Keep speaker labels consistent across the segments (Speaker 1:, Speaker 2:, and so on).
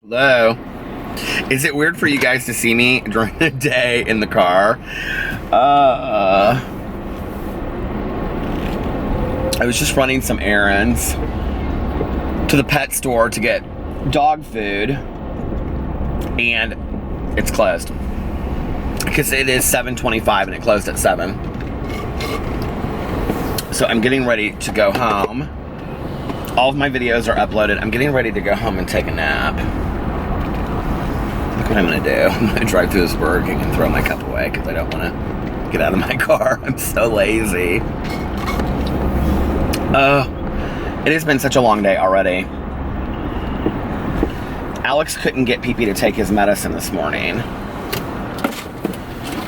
Speaker 1: Hello. Is it weird for you guys to see me during the day in the car? I was just running some errands to the pet store to get dog food, and it's closed because it is 7:25 and it closed at 7. So I'm getting ready to go home. All of my videos are uploaded. I'm getting ready to go home and take a nap. Look what I'm gonna do. I'm gonna drive through this Burger King and throw my cup away because I don't want to get out of my car. I'm so lazy. It has been such a long day already. Alex couldn't get PP to take his medicine this morning,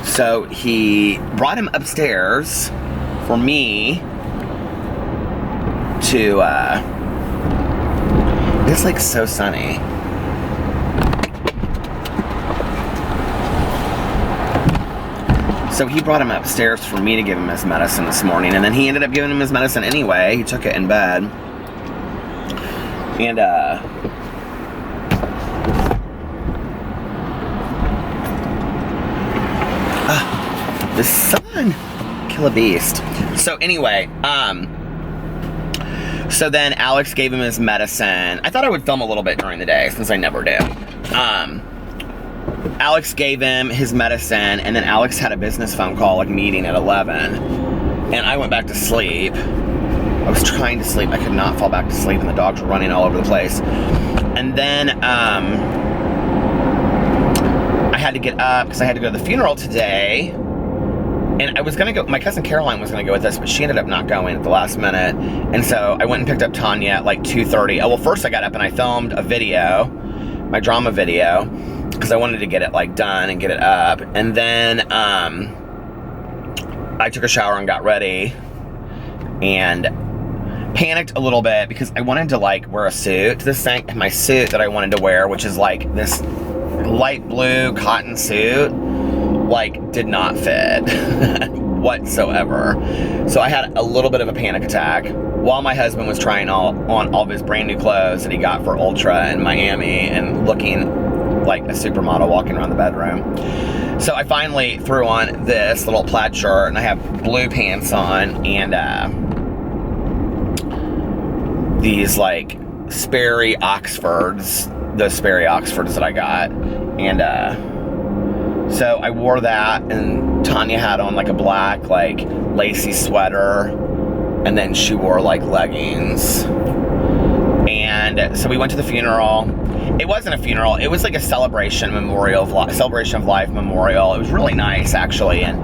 Speaker 1: so he brought him upstairs for me to, it's like so sunny. So he brought him upstairs for me to give him his medicine this morning, and then he ended up giving him his medicine anyway. He took it in bed. And, the sun, kill a beast. So anyway, so then Alex gave him his medicine. I thought I would film a little bit during the day since I never do. Alex gave him his medicine, and then Alex had a business phone call, like meeting at 11, and I went back to sleep. I was trying to sleep. I could not fall back to sleep, and the dogs were running all over the place. And then I had to get up because I had to go to the funeral today. And I was going to go, my cousin Caroline was going to go with us, but she ended up not going at the last minute. And so I went and picked up Tonia at like 2:30. Oh, well, first I got up and I filmed a video, my drama video, because I wanted to get it like done and get it up. And then I took a shower and got ready and panicked a little bit because I wanted to like wear a suit. This thing, my suit that I wanted to wear, which is like this light blue cotton suit, like did not fit whatsoever. So I had a little bit of a panic attack while my husband was trying on all of his brand new clothes that he got for Ultra in Miami and looking like a supermodel walking around the bedroom. So I finally threw on this little plaid shirt, and I have blue pants on, and these like Sperry Oxfords, those Sperry Oxfords that I got, and so I wore that, and Tonia had on like a black like lacy sweater, and then she wore like leggings. And so we went to the funeral. It wasn't a funeral, it was like a celebration of life memorial. It was really nice, actually. And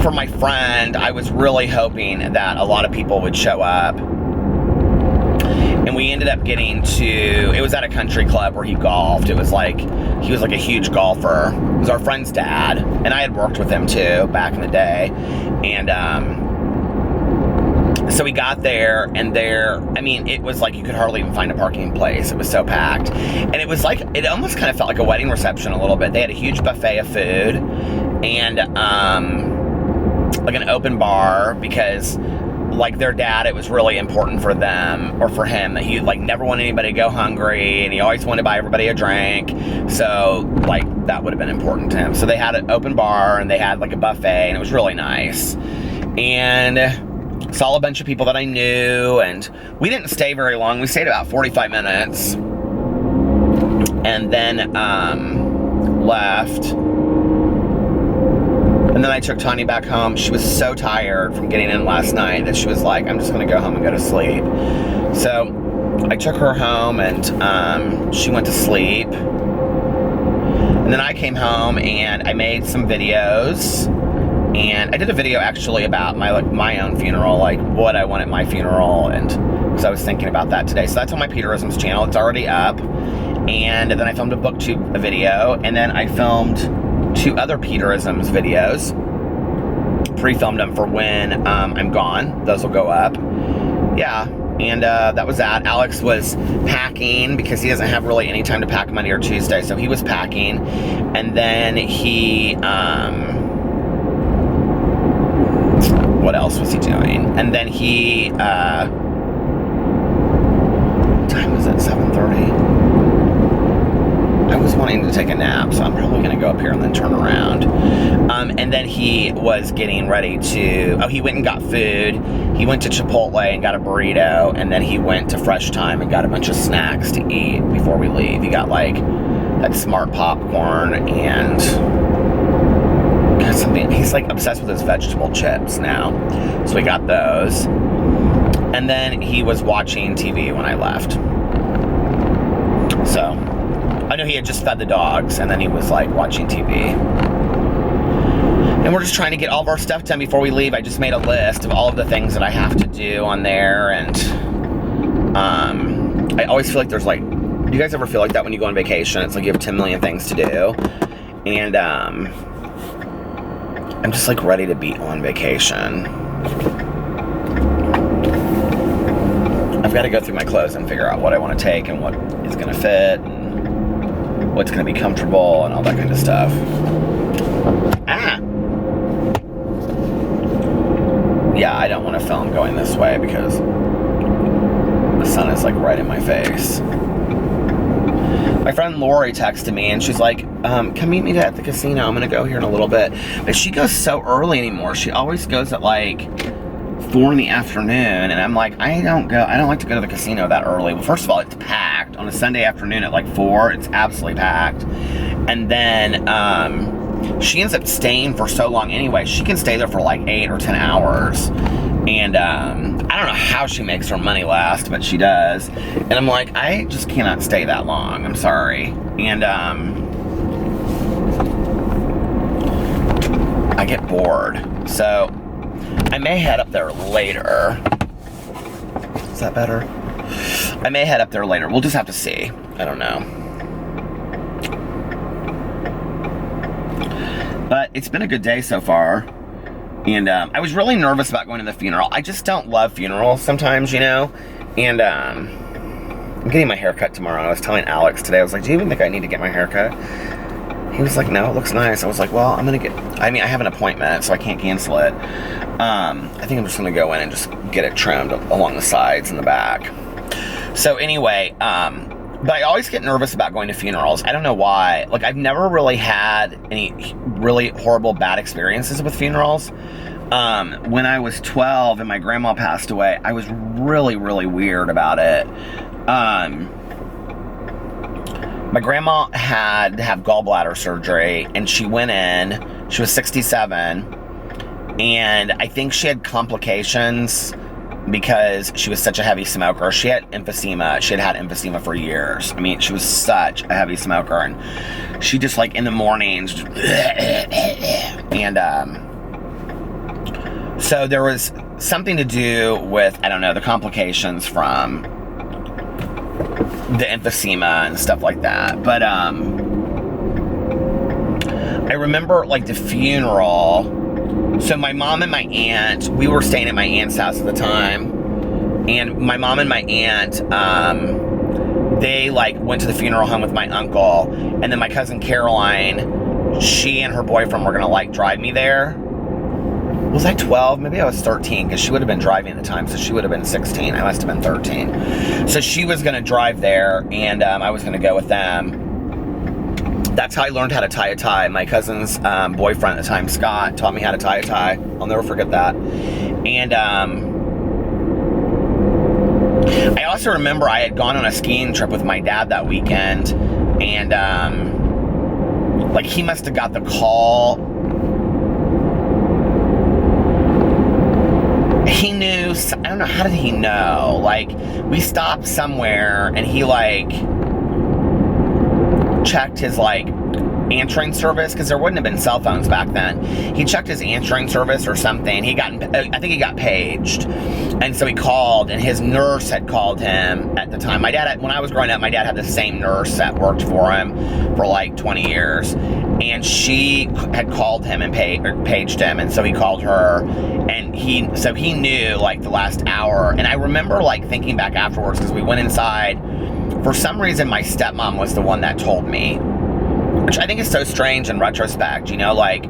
Speaker 1: for my friend, I was really hoping that a lot of people would show up. And we ended up getting to, it was at a country club where he golfed. It was like, he was like a huge golfer. It was our friend's dad, and I had worked with him too back in the day. And so we got there, and I mean, it was like you could hardly even find a parking place. It was so packed. And it was like, it almost kind of felt like a wedding reception a little bit. They had a huge buffet of food and like an open bar, because like their dad, it was really important for them, or for him, that he like never wanted anybody to go hungry, and he always wanted to buy everybody a drink. So like that would have been important to him. So they had an open bar, and they had like a buffet, and it was really nice. And saw a bunch of people that I knew, and we didn't stay very long. We stayed about 45 minutes, and then left. And then I took Tonia back home. She was so tired from getting in last night that she was like, I'm just gonna go home and go to sleep. So I took her home, and she went to sleep. And then I came home and I made some videos. And I did a video actually about my own funeral, like what I want at my funeral, and because I was thinking about that today. So that's on my Peterisms channel. It's already up. And then I filmed a booktube video, and then I filmed 2 other Peterisms videos. Pre-filmed them for when I'm gone. Those will go up. Yeah. And that was that. Alex was packing because he doesn't have really any time to pack Monday or Tuesday. So he was packing. And then he, what else was he doing? And then he, what time was it? 7:30? wanting to take a nap, so I'm probably going to go up here and then turn around. And then he was getting ready to, he went and got food. He went to Chipotle and got a burrito, and then he went to Fresh Time and got a bunch of snacks to eat before we leave. He got like that Smart popcorn and got something. He's like obsessed with his vegetable chips now. So we got those. And then he was watching TV when I left. So I know he had just fed the dogs, and then he was like watching TV. And we're just trying to get all of our stuff done before we leave. I just made a list of all of the things that I have to do on there, and I always feel like there's like, do you guys ever feel like that when you go on vacation? It's like you have 10 million things to do, and I'm just like ready to be on vacation. I've got to go through my clothes and figure out what I want to take and what is going to fit and what's going to be comfortable and all that kind of stuff. Yeah, I don't want to film going this way because the sun is like right in my face. My friend Lori texted me and she's like, come meet me at the casino. I'm going to go here in a little bit. But she goes so early anymore. She always goes at like 4 in the afternoon. And I'm like, I don't like to go to the casino that early. Well, first of all, it's packed. On a Sunday afternoon at like 4, it's absolutely packed. And then she ends up staying for so long anyway. She can stay there for like 8 or 10 hours. And I don't know how she makes her money last, but she does. And I'm like, I just cannot stay that long. I'm sorry. And I get bored. So I may head up there later. Is that better? I may head up there later. We'll just have to see. I don't know. But it's been a good day so far. And I was really nervous about going to the funeral. I just don't love funerals sometimes, you know. And I'm getting my hair cut tomorrow. I was telling Alex today, I was like, do you even think I need to get my hair cut? He was like, no, it looks nice. I was like, well, I have an appointment, so I can't cancel it. I think I'm just going to go in and just get it trimmed along the sides and the back. So anyway, but I always get nervous about going to funerals. I don't know why. Like, I've never really had any really horrible bad experiences with funerals. When I was 12 and my grandma passed away, I was really, really weird about it. My grandma had to have gallbladder surgery, and she went in. She was 67, and I think she had complications because she was such a heavy smoker. She had emphysema. She had emphysema for years. I mean, she was such a heavy smoker, and she just, like, in the mornings, and so there was something to do with, I don't know, the complications from the emphysema and stuff like that. But I remember, like, the funeral. So my mom and my aunt, we were staying at my aunt's house at the time, and my mom and my aunt, they, like, went to the funeral home with my uncle, and then my cousin Caroline, she and her boyfriend were gonna, like, drive me there. Was I 12? Maybe I was 13, because she would have been driving at the time, so she would have been 16. I must have been 13. So she was gonna drive there, and I was gonna go with them. That's how I learned how to tie a tie. My cousin's boyfriend at the time, Scott, taught me how to tie a tie. I'll never forget that. And I also remember I had gone on a skiing trip with my dad that weekend, and like, he must have got the call. He knew, I don't know, how did he know? Like, we stopped somewhere, and he, like, checked his, like, answering service, because there wouldn't have been cell phones back then. He checked his answering service or something. I think he got paged, and so he called, and his nurse had called him at the time. My dad, when I was growing up, my dad had the same nurse that worked for him for like 20 years, and she had called him and paged him, and so he called her, and he knew, like, the last hour. And I remember, like, thinking back afterwards, because we went inside. For some reason, my stepmom was the one that told me, which I think is so strange in retrospect, you know, like,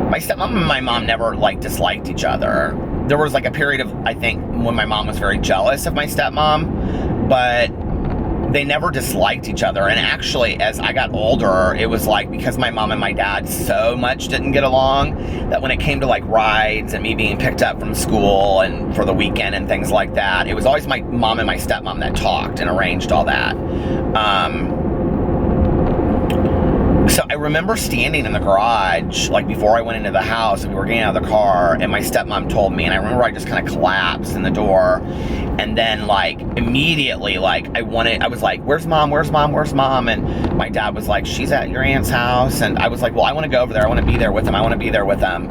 Speaker 1: my stepmom and my mom never, like, disliked each other. There was, like, a period of, I think, when my mom was very jealous of my stepmom, but they never disliked each other. And actually, as I got older, it was like, because my mom and my dad so much didn't get along, that when it came to like rides and me being picked up from school and for the weekend and things like that, it was always my mom and my stepmom that talked and arranged all that. So I remember standing in the garage, like before I went into the house, and we were getting out of the car, and my stepmom told me, and I remember I just kind of collapsed in the door, and then like immediately, like I was like, where's mom, where's mom, where's mom? And my dad was like, she's at your aunt's house. And I was like, well, I want to go over there, I want to be there with them, I want to be there with them.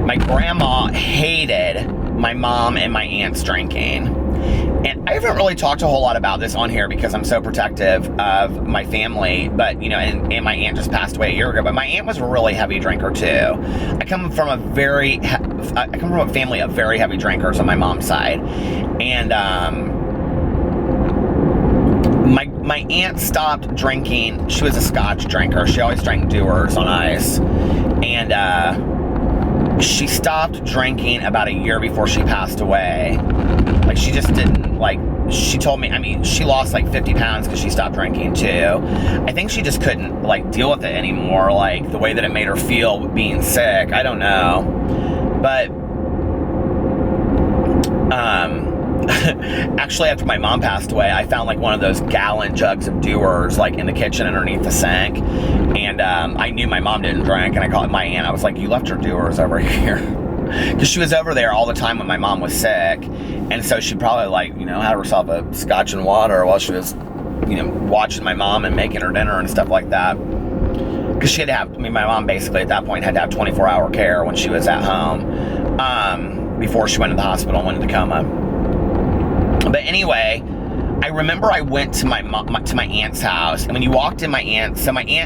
Speaker 1: My grandma hated my mom and my aunt's drinking. And I haven't really talked a whole lot about this on here because I'm so protective of my family, but, you know, and my aunt just passed away a year ago, but my aunt was a really heavy drinker too. I come from a family of very heavy drinkers on my mom's side. And, my aunt stopped drinking. She was a Scotch drinker. She always drank Dewar's on ice. And, she stopped drinking about a year before she passed away. Like, she just didn't, like, she told me, I mean, she lost like 50 pounds because she stopped drinking too. I think she just couldn't, like, deal with it anymore, like, the way that it made her feel with being sick. I don't know. But, actually, after my mom passed away, I found, like, one of those gallon jugs of Dewar's, like, in the kitchen underneath the sink. And, I knew my mom didn't drink, and I called my aunt. I was like, you left your Dewar's over here. Because she was over there all the time when my mom was sick. And so she probably, like, you know, had herself a scotch and water while she was, you know, watching my mom and making her dinner and stuff like that. Because she had to have, I mean, my mom basically at that point had to have 24-hour care when she was at home, before she went to the hospital and went into coma. But anyway, I remember I went to my aunt's house, and when you walked in my aunt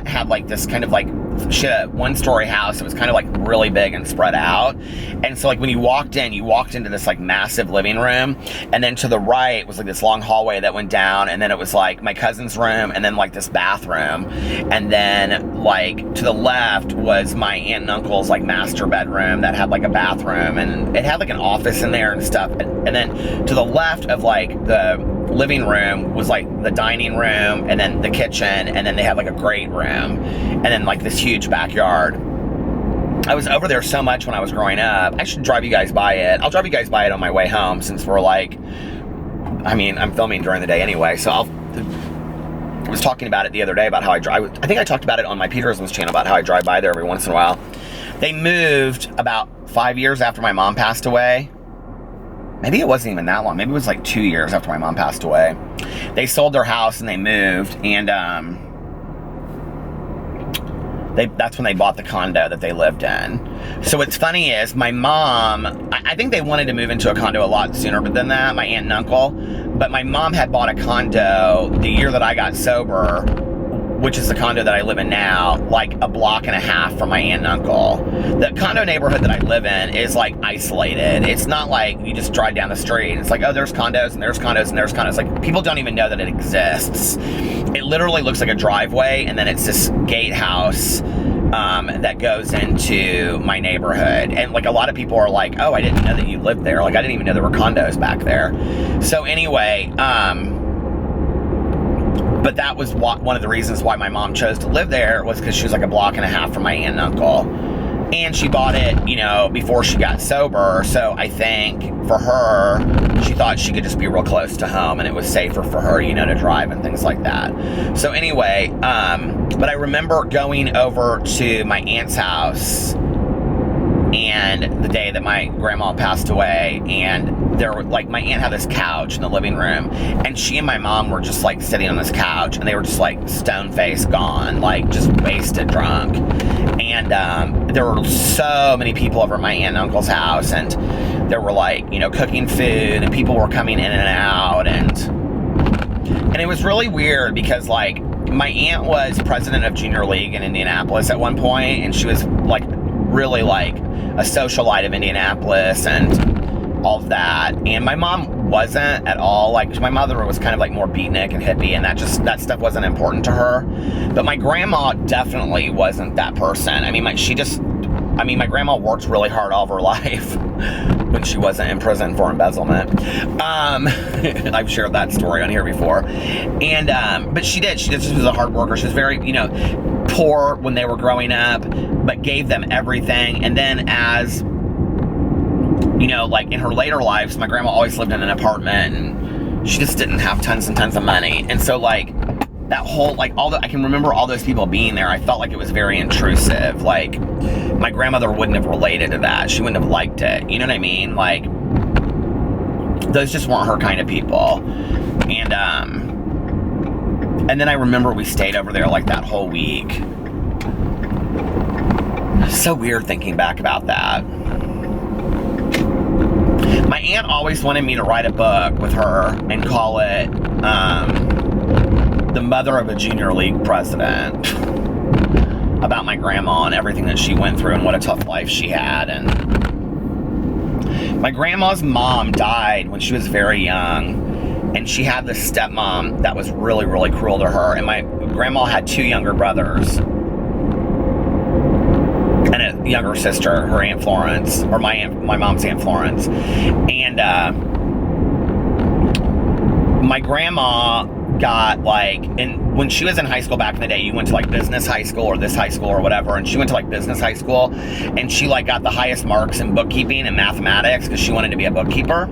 Speaker 1: had like this kind of like, she had a one-story house. It was kind of like really big and spread out. And so like when you walked into this like massive living room, and then to the right was like this long hallway that went down, and then it was like my cousin's room, and then like this bathroom, and then like to the left was my aunt and uncle's like master bedroom that had like a bathroom, and it had like an office in there and stuff. And then to the left of like the living room was like the dining room, and then the kitchen, and then they had like a great room, and then like this huge backyard. I was over there so much when I was growing up. I should drive you guys by it. I'll drive you guys by it on my way home, since we're like, I mean, I'm filming during the day anyway, so I was talking about it the other day about how I drive. I think I talked about it on my Peterson's channel about how I drive by there every once in a while. They moved about 5 years after my mom passed away. Maybe it wasn't even that long. Maybe it was like 2 years after my mom passed away. They sold their house and they moved, and that's when they bought the condo that they lived in. So what's funny is my mom, I think they wanted to move into a condo a lot sooner than that, my aunt and uncle. But my mom had bought a condo the year that I got sober, which is the condo that I live in now, like a block and a half from my aunt and uncle. The condo neighborhood that I live in is like isolated. It's not like you just drive down the street and it's like, oh, there's condos and there's condos and there's condos. Like, people don't even know that it exists. It literally looks like a driveway, and then it's this gatehouse that goes into my neighborhood. And like a lot of people are like, oh, I didn't know that you lived there. Like, I didn't even know there were condos back there. So anyway, but that was one of the reasons why my mom chose to live there, was because she was like a block and a half from my aunt and uncle. And she bought it, you know, before she got sober. So I think for her, she thought she could just be real close to home, and it was safer for her, you know, to drive and things like that. So anyway, but I remember going over to my aunt's house and the day that my grandma passed away, and there were like, my aunt had this couch in the living room, and she and my mom were just like sitting on this couch, and they were just like stone-faced gone, like just wasted drunk. And there were so many people over at my aunt and uncle's house, and there were like, you know, cooking food, and people were coming in and out, and it was really weird because like my aunt was president of Junior League in Indianapolis at one point, and she was like really like a socialite of Indianapolis and all of that. And my mom wasn't at all. Like, my mother was kind of like more beatnik and hippie, and that stuff wasn't important to her. But my grandma definitely wasn't that person. I mean, my grandma worked really hard all of her life. when she wasn't in prison for embezzlement. I've shared that story on here before. And, but she just was a hard worker. She was very, poor when they were growing up, but gave them everything. And then as, like in her later lives, my grandma always lived in an apartment, and she just didn't have tons and tons of money. And so, like, that whole, like, I can remember all those people being there. I felt like it was very intrusive. Like, my grandmother wouldn't have related to that. She wouldn't have liked it. You know what I mean? Like, those just weren't her kind of people. And then I remember we stayed over there, like, that whole week. So weird thinking back about that. My aunt always wanted me to write a book with her and call it, The Mother of a Junior League President, about my grandma and everything that she went through and what a tough life she had. And my grandma's mom died when she was very young, and she had this stepmom that was really, really cruel to her. And my grandma had 2 younger brothers and a younger sister, her Aunt Florence, or my mom's Aunt Florence. And my grandma got, like, and when she was in high school back in the day, you went to, like, business high school or this high school or whatever, and she went to, like, business high school, and she, like, got the highest marks in bookkeeping and mathematics because she wanted to be a bookkeeper.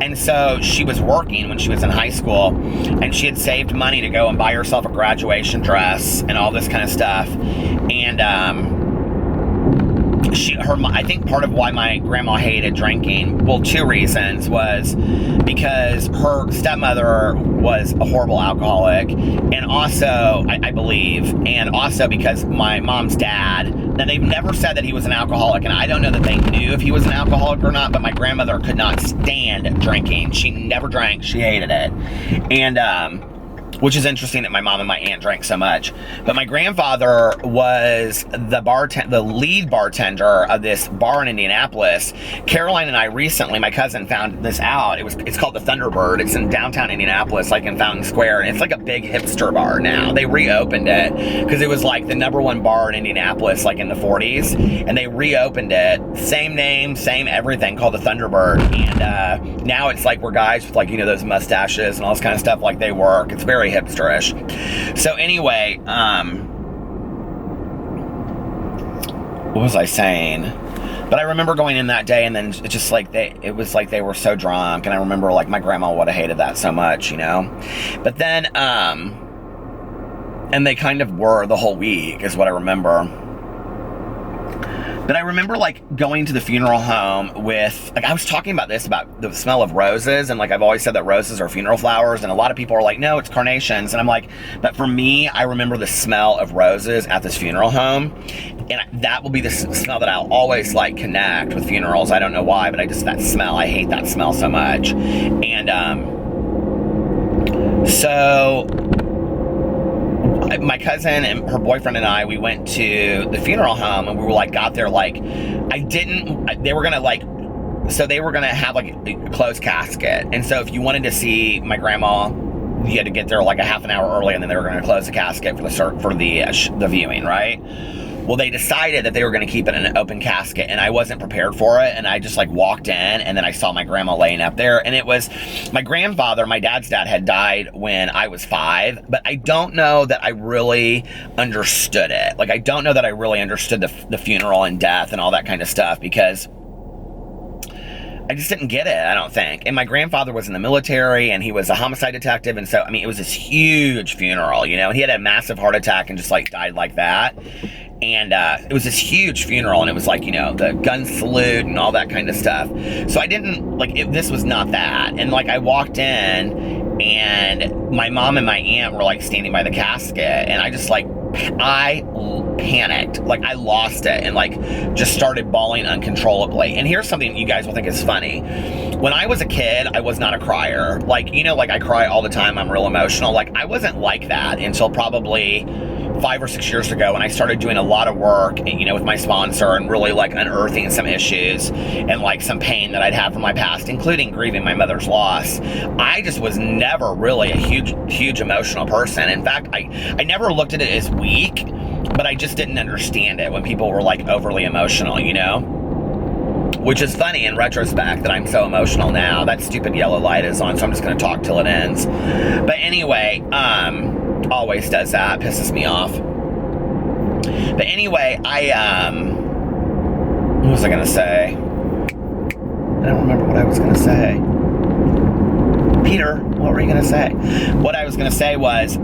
Speaker 1: And so she was working when she was in high school, and she had saved money to go and buy herself a graduation dress and all this kind of stuff. And I think part of why my grandma hated drinking, well, 2 reasons, was because her stepmother was a horrible alcoholic, and also, I believe, and also because my mom's dad, now they've never said that he was an alcoholic, and I don't know that they knew if he was an alcoholic or not, but my grandmother could not stand drinking. She never drank. She hated it. And, which is interesting that my mom and my aunt drank so much. But my grandfather was the lead bartender of this bar in Indianapolis. Caroline and I recently, my cousin, found this out. It's called the Thunderbird. It's in downtown Indianapolis, like in Fountain Square. And it's like a big hipster bar now. They reopened it because it was like the #1 bar in Indianapolis, like in the 40s. And they reopened it. Same name, same everything, called the Thunderbird. And now it's like where guys with, like, those mustaches and all this kind of stuff, like, they work. It's very hipsterish. So anyway, what was I saying? But I remember going in that day, and then it's just like it was like they were so drunk, and I remember, like, my grandma would have hated that so much, But then, and they kind of were the whole week, is what I remember. But I remember, like, going to the funeral home with, like, I was talking about this, about the smell of roses, and, like, I've always said that roses are funeral flowers, and a lot of people are like, no, it's carnations, and I'm like, but for me, I remember the smell of roses at this funeral home, and that will be the smell that I'll always, like, connect with funerals. I don't know why, but that smell, I hate that smell so much. And, so my cousin and her boyfriend and I, we went to the funeral home, and we were, like, got there, like, they were gonna, like, so they were gonna have, like, a closed casket, and so if you wanted to see my grandma, you had to get there, like, a half an hour early, and then they were gonna close the casket for the viewing, right? Well, they decided that they were going to keep it in an open casket, and I wasn't prepared for it, and I just, like, walked in, and then I saw my grandma laying up there, and it was, my grandfather, my dad's dad, had died when I was 5, but I don't know that I really understood it. Like, I don't know that I really understood the funeral and death and all that kind of stuff, because I just didn't get it, I don't think. And my grandfather was in the military, and he was a homicide detective, and so, I mean, it was this huge funeral, he had a massive heart attack and just, like, died like that. And it was this huge funeral, and it was like, the gun salute and all that kind of stuff. So I didn't, like, this was not that. And, like, I walked in, and my mom and my aunt were, like, standing by the casket, and I just, like, I panicked. Like, I lost it and, like, just started bawling uncontrollably. And here's something you guys will think is funny. When I was a kid, I was not a crier. Like, like, I cry all the time. I'm real emotional. Like, I wasn't like that until probably 5 or 6 years ago, when I started doing a lot of work, with my sponsor, and really, like, unearthing some issues and, like, some pain that I'd had from my past, including grieving my mother's loss. I just was never really a huge emotional person. In fact, I never looked at it as weak, but I just didn't understand it when people were, like, overly emotional, which is funny in retrospect that I'm so emotional now. That stupid yellow light is on, so I'm just going to talk till it ends. But anyway, always does that, pisses me off. But anyway, what was I going to say? I don't remember what I was going to say. Peter, what were you going to say? What I was going to say was,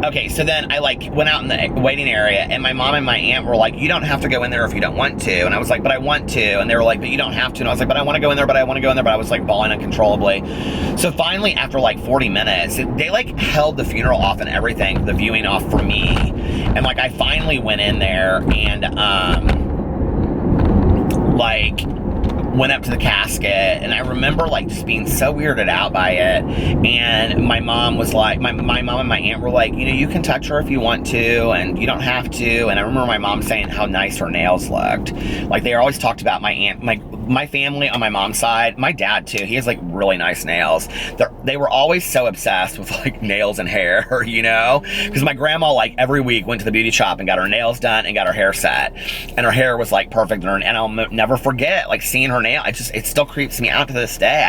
Speaker 1: okay, so then I went out in the waiting area, and my mom and my aunt were like, you don't have to go in there if you don't want to. And I was like, but I want to. And they were like, but you don't have to. And I was like, but I want to go in there, but I want to go in there. But I was bawling uncontrollably. So finally, after 40 minutes, they held the funeral off and everything, the viewing off for me. And I finally went in there and went up to the casket, and I remember just being so weirded out by it. And my mom was like, my mom and my aunt were like, you can touch her if you want to, and you don't have to. And I remember my mom saying how nice her nails looked. They always talked about my aunt, my family on my mom's side, my dad too. He has really nice nails. They were always so obsessed with nails and hair, because my grandma every week went to the beauty shop and got her nails done and got her hair set, and her hair was perfect. And I'll never forget seeing her nail. It still creeps me out to this day.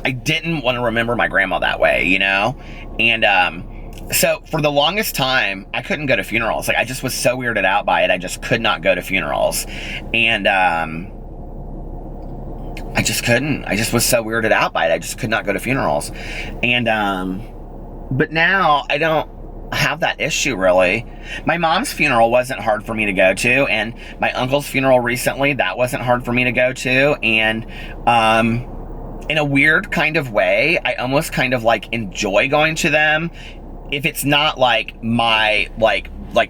Speaker 1: I didn't want to remember my grandma that way, and so for the longest time I couldn't go to funerals. I just was so weirded out by it. I just could not go to funerals, and I just couldn't. I just was so weirded out by it. I just could not go to funerals. And but now I don't have that issue, really. My mom's funeral wasn't hard for me to go to, and my uncle's funeral recently, that wasn't hard for me to go to. And in a weird kind of way, I almost kind of enjoy going to them if it's not my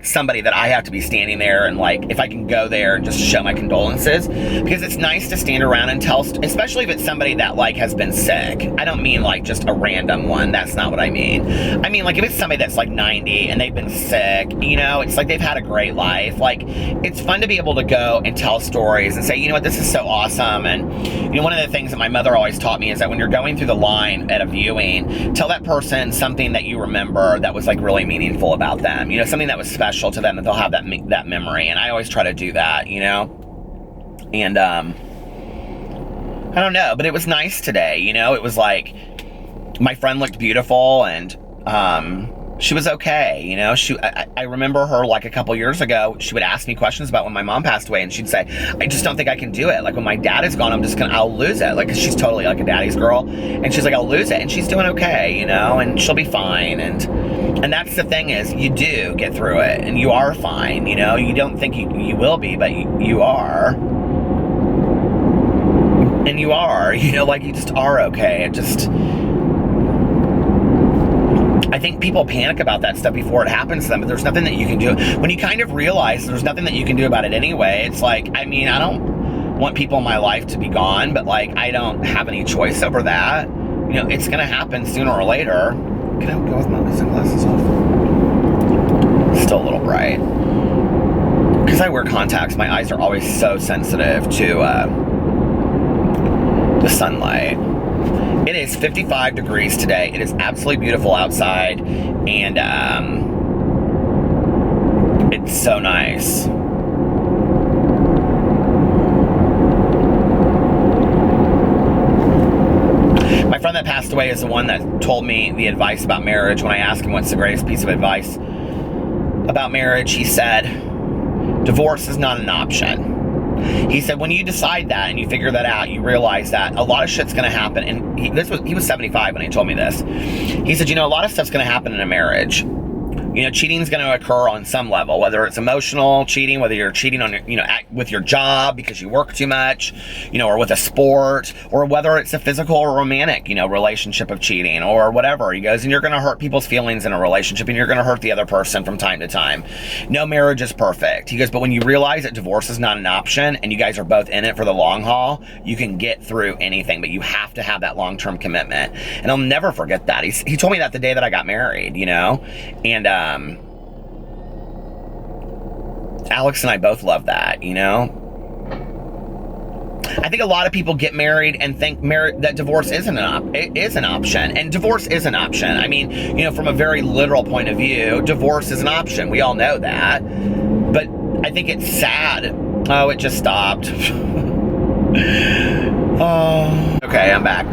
Speaker 1: somebody that I have to be standing there, and if I can go there and just show my condolences, because it's nice to stand around and tell, especially if it's somebody that has been sick. I don't mean just a random one. That's not what I mean. I mean if it's somebody that's 90 and they've been sick, it's they've had a great life. It's fun to be able to go and tell stories and say, this is so awesome. And one of the things that my mother always taught me is that when you're going through the line at a viewing, tell that person something that you remember that was really meaningful about them, something that was special to them, that they'll have that memory. And I always try to do that, and I don't know, but it was nice today. It was my friend looked beautiful, and she was okay. I remember her a couple years ago, she would ask me questions about when my mom passed away, and she'd say, I just don't think I can do it. When my dad is gone, I'll lose it. 'Cause she's totally a daddy's girl, and she's I'll lose it, and she's doing okay, and she'll be fine. And that's the thing, is you do get through it, and you are fine. You don't think you will be, but you are. And you are, you just are okay. I think people panic about that stuff before it happens to them, but there's nothing that you can do. When you kind of realize there's nothing that you can do about it anyway, it's I don't want people in my life to be gone, but I don't have any choice over that. It's gonna happen sooner or later. Can I go with my sunglasses off? Still a little bright. Because I wear contacts, my eyes are always so sensitive to the sunlight. It is 55 degrees today. It is absolutely beautiful outside, and it's so nice. My friend that passed away is the one that told me the advice about marriage. When I asked him what's the greatest piece of advice about marriage, he said, divorce is not an option. He said, when you decide that and you figure that out, you realize that a lot of shit's going to happen. And he was 75 when he told me this. He said, a lot of stuff's going to happen in a marriage. Cheating's going to occur on some level, whether it's emotional cheating, whether you're cheating on with your job because you work too much, or with a sport, or whether it's a physical or romantic, relationship of cheating or whatever. He goes, and you're going to hurt people's feelings in a relationship, and you're going to hurt the other person from time to time. No marriage is perfect. He goes, but when you realize that divorce is not an option and you guys are both in it for the long haul, you can get through anything, but you have to have that long-term commitment. And I'll never forget that. He told me that the day that I got married, and Alex and I both love that, I think a lot of people get married and think that divorce isn't an option, and divorce is an option. I mean, from a very literal point of view, divorce is an option. We all know that, but I think it's sad Oh, it just stopped. Oh. Okay, I'm back.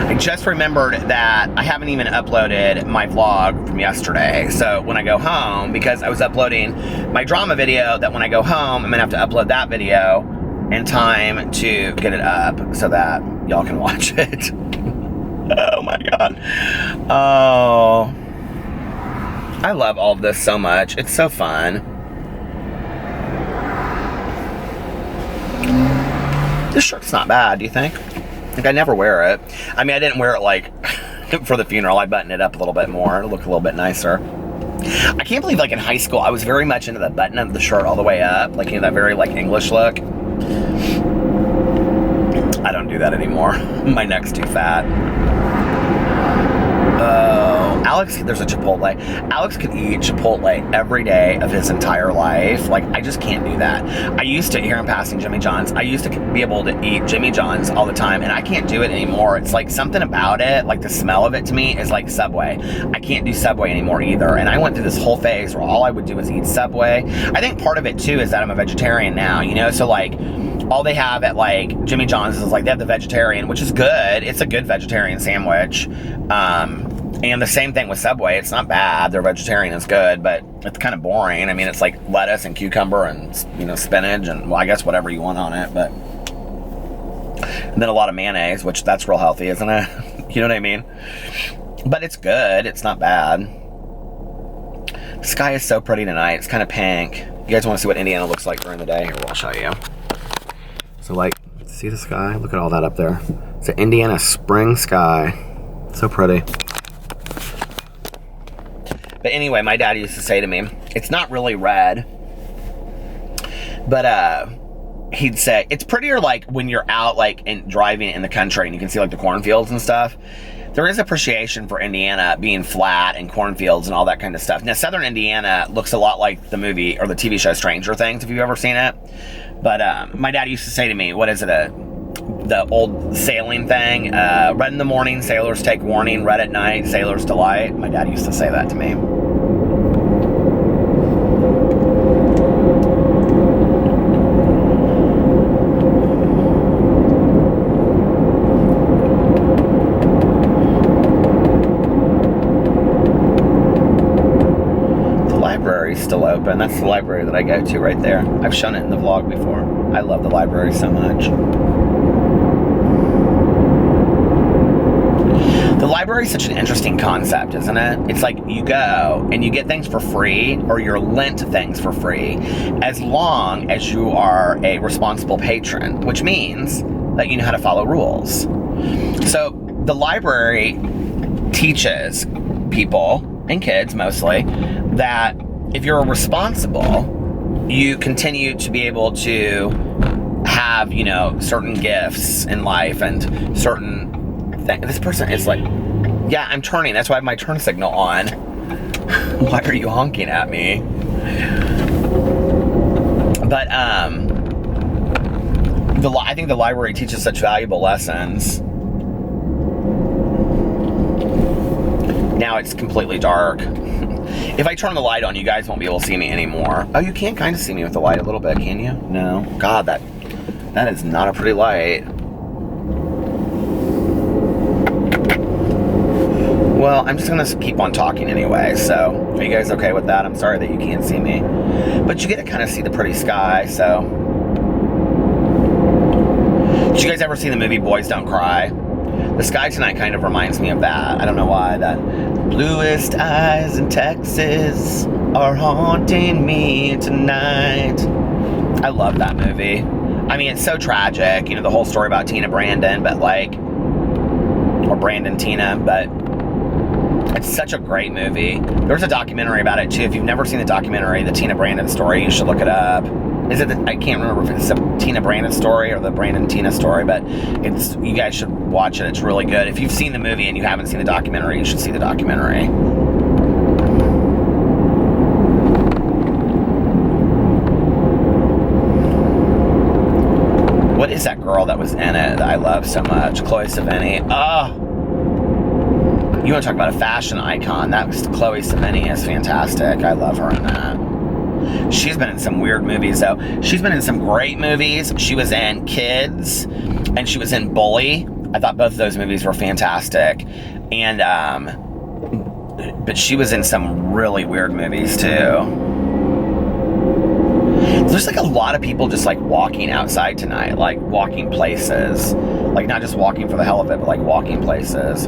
Speaker 1: I just remembered that I haven't even uploaded my vlog from yesterday. So when I go home, because I was uploading my drama video, that when I go home, I'm gonna have to upload that video in time to get it up so that y'all can watch it. Oh my God. Oh. I love all of this so much. It's so fun. This shirt's not bad, do you think? Like, I never wear it. I mean, I didn't wear it, like, for the funeral. I buttoned it up a little bit more to look a little bit nicer. I can't believe, like, in high school, I was very much into the button of the shirt all the way up. Like, you know, that very, like, English look. I don't do that anymore. My neck's too fat. Oh, Alex, there's a Chipotle. Alex could eat Chipotle every day of his entire life. Like, I just can't do that. I used to, here I'm passing Jimmy John's, I used to be able to eat Jimmy John's all the time, and I can't do it anymore. It's like something about it, like the smell of it to me is like Subway. I can't do Subway anymore either, and I went through this whole phase where all I would do was eat Subway. I think part of it, too, is that I'm a vegetarian now, you know, so like, all they have at like Jimmy John's is like they have the vegetarian, which is good. It's a good vegetarian sandwich. And the same thing with Subway. It's not bad. Their vegetarian is good, but it's kind of boring. I mean, it's like lettuce and cucumber and, you know, spinach and, well, I guess whatever you want on it, but. And then a lot of mayonnaise, which that's real healthy, isn't it? You know what I mean? But it's good. It's not bad. The sky is so pretty tonight. It's kind of pink. You guys want to see what Indiana looks like during the day? Here, I'll show you. So, like, see the sky? Look at all that up there. It's an Indiana spring sky. So pretty. But anyway, my dad used to say to me, it's not really red, but he'd say, it's prettier like when you're out like and driving in the country and you can see like the cornfields and stuff. There is appreciation for Indiana being flat and cornfields and all that kind of stuff. Now, southern Indiana looks a lot like the movie or the TV show Stranger Things, if you've ever seen it. But my dad used to say to me, what is it, the old sailing thing? Red in the morning, sailors take warning. Red at night, sailors delight. My dad used to say that to me. Still open. That's the library that I go to right there. I've shown it in the vlog before. I love the library so much. The library is such an interesting concept, isn't it? It's like you go and you get things for free, or you're lent things for free, as long as you are a responsible patron, which means that you know how to follow rules. So the library teaches people, and kids mostly, that if you're responsible, you continue to be able to have, you know, certain gifts in life and certain things. This person is like, yeah, I'm turning. That's why I have my turn signal on. Why are you honking at me? But I think the library teaches such valuable lessons. Now it's completely dark. If I turn the light on, you guys won't be able to see me anymore. Oh, you can kind of see me with the light a little bit, can you? No. God, that is not a pretty light. Well, I'm just going to keep on talking anyway, so are you guys okay with that? I'm sorry that you can't see me. But you get to kind of see the pretty sky, so. Did you guys ever see the movie Boys Don't Cry? The sky tonight kind of reminds me of that. I don't know why. That bluest eyes in Texas are haunting me tonight. I love that movie. I mean, it's so tragic. You know, the whole story about Tina Brandon, but like, or Brandon Tina, but it's such a great movie. There's a documentary about it too. If you've never seen the documentary, the Tina Brandon story, you should look it up. Is it? I can't remember if it's the Tina Brandon story or the Brandon Tina story, but it's. You guys should watch it. It's really good. If you've seen the movie and you haven't seen the documentary, you should see the documentary. What is that girl that was in it that I love so much? Chloe Sevigny. Oh. You want to talk about a fashion icon? That was Chloe Sevigny is fantastic. I love her in that. She's been in some weird movies, though. She's been in some great movies. She was in Kids, and she was in Bully. I thought both of those movies were fantastic. And, but she was in some really weird movies, too. There's like a lot of people just like walking outside tonight, like walking places. Like not just walking for the hell of it, but like walking places.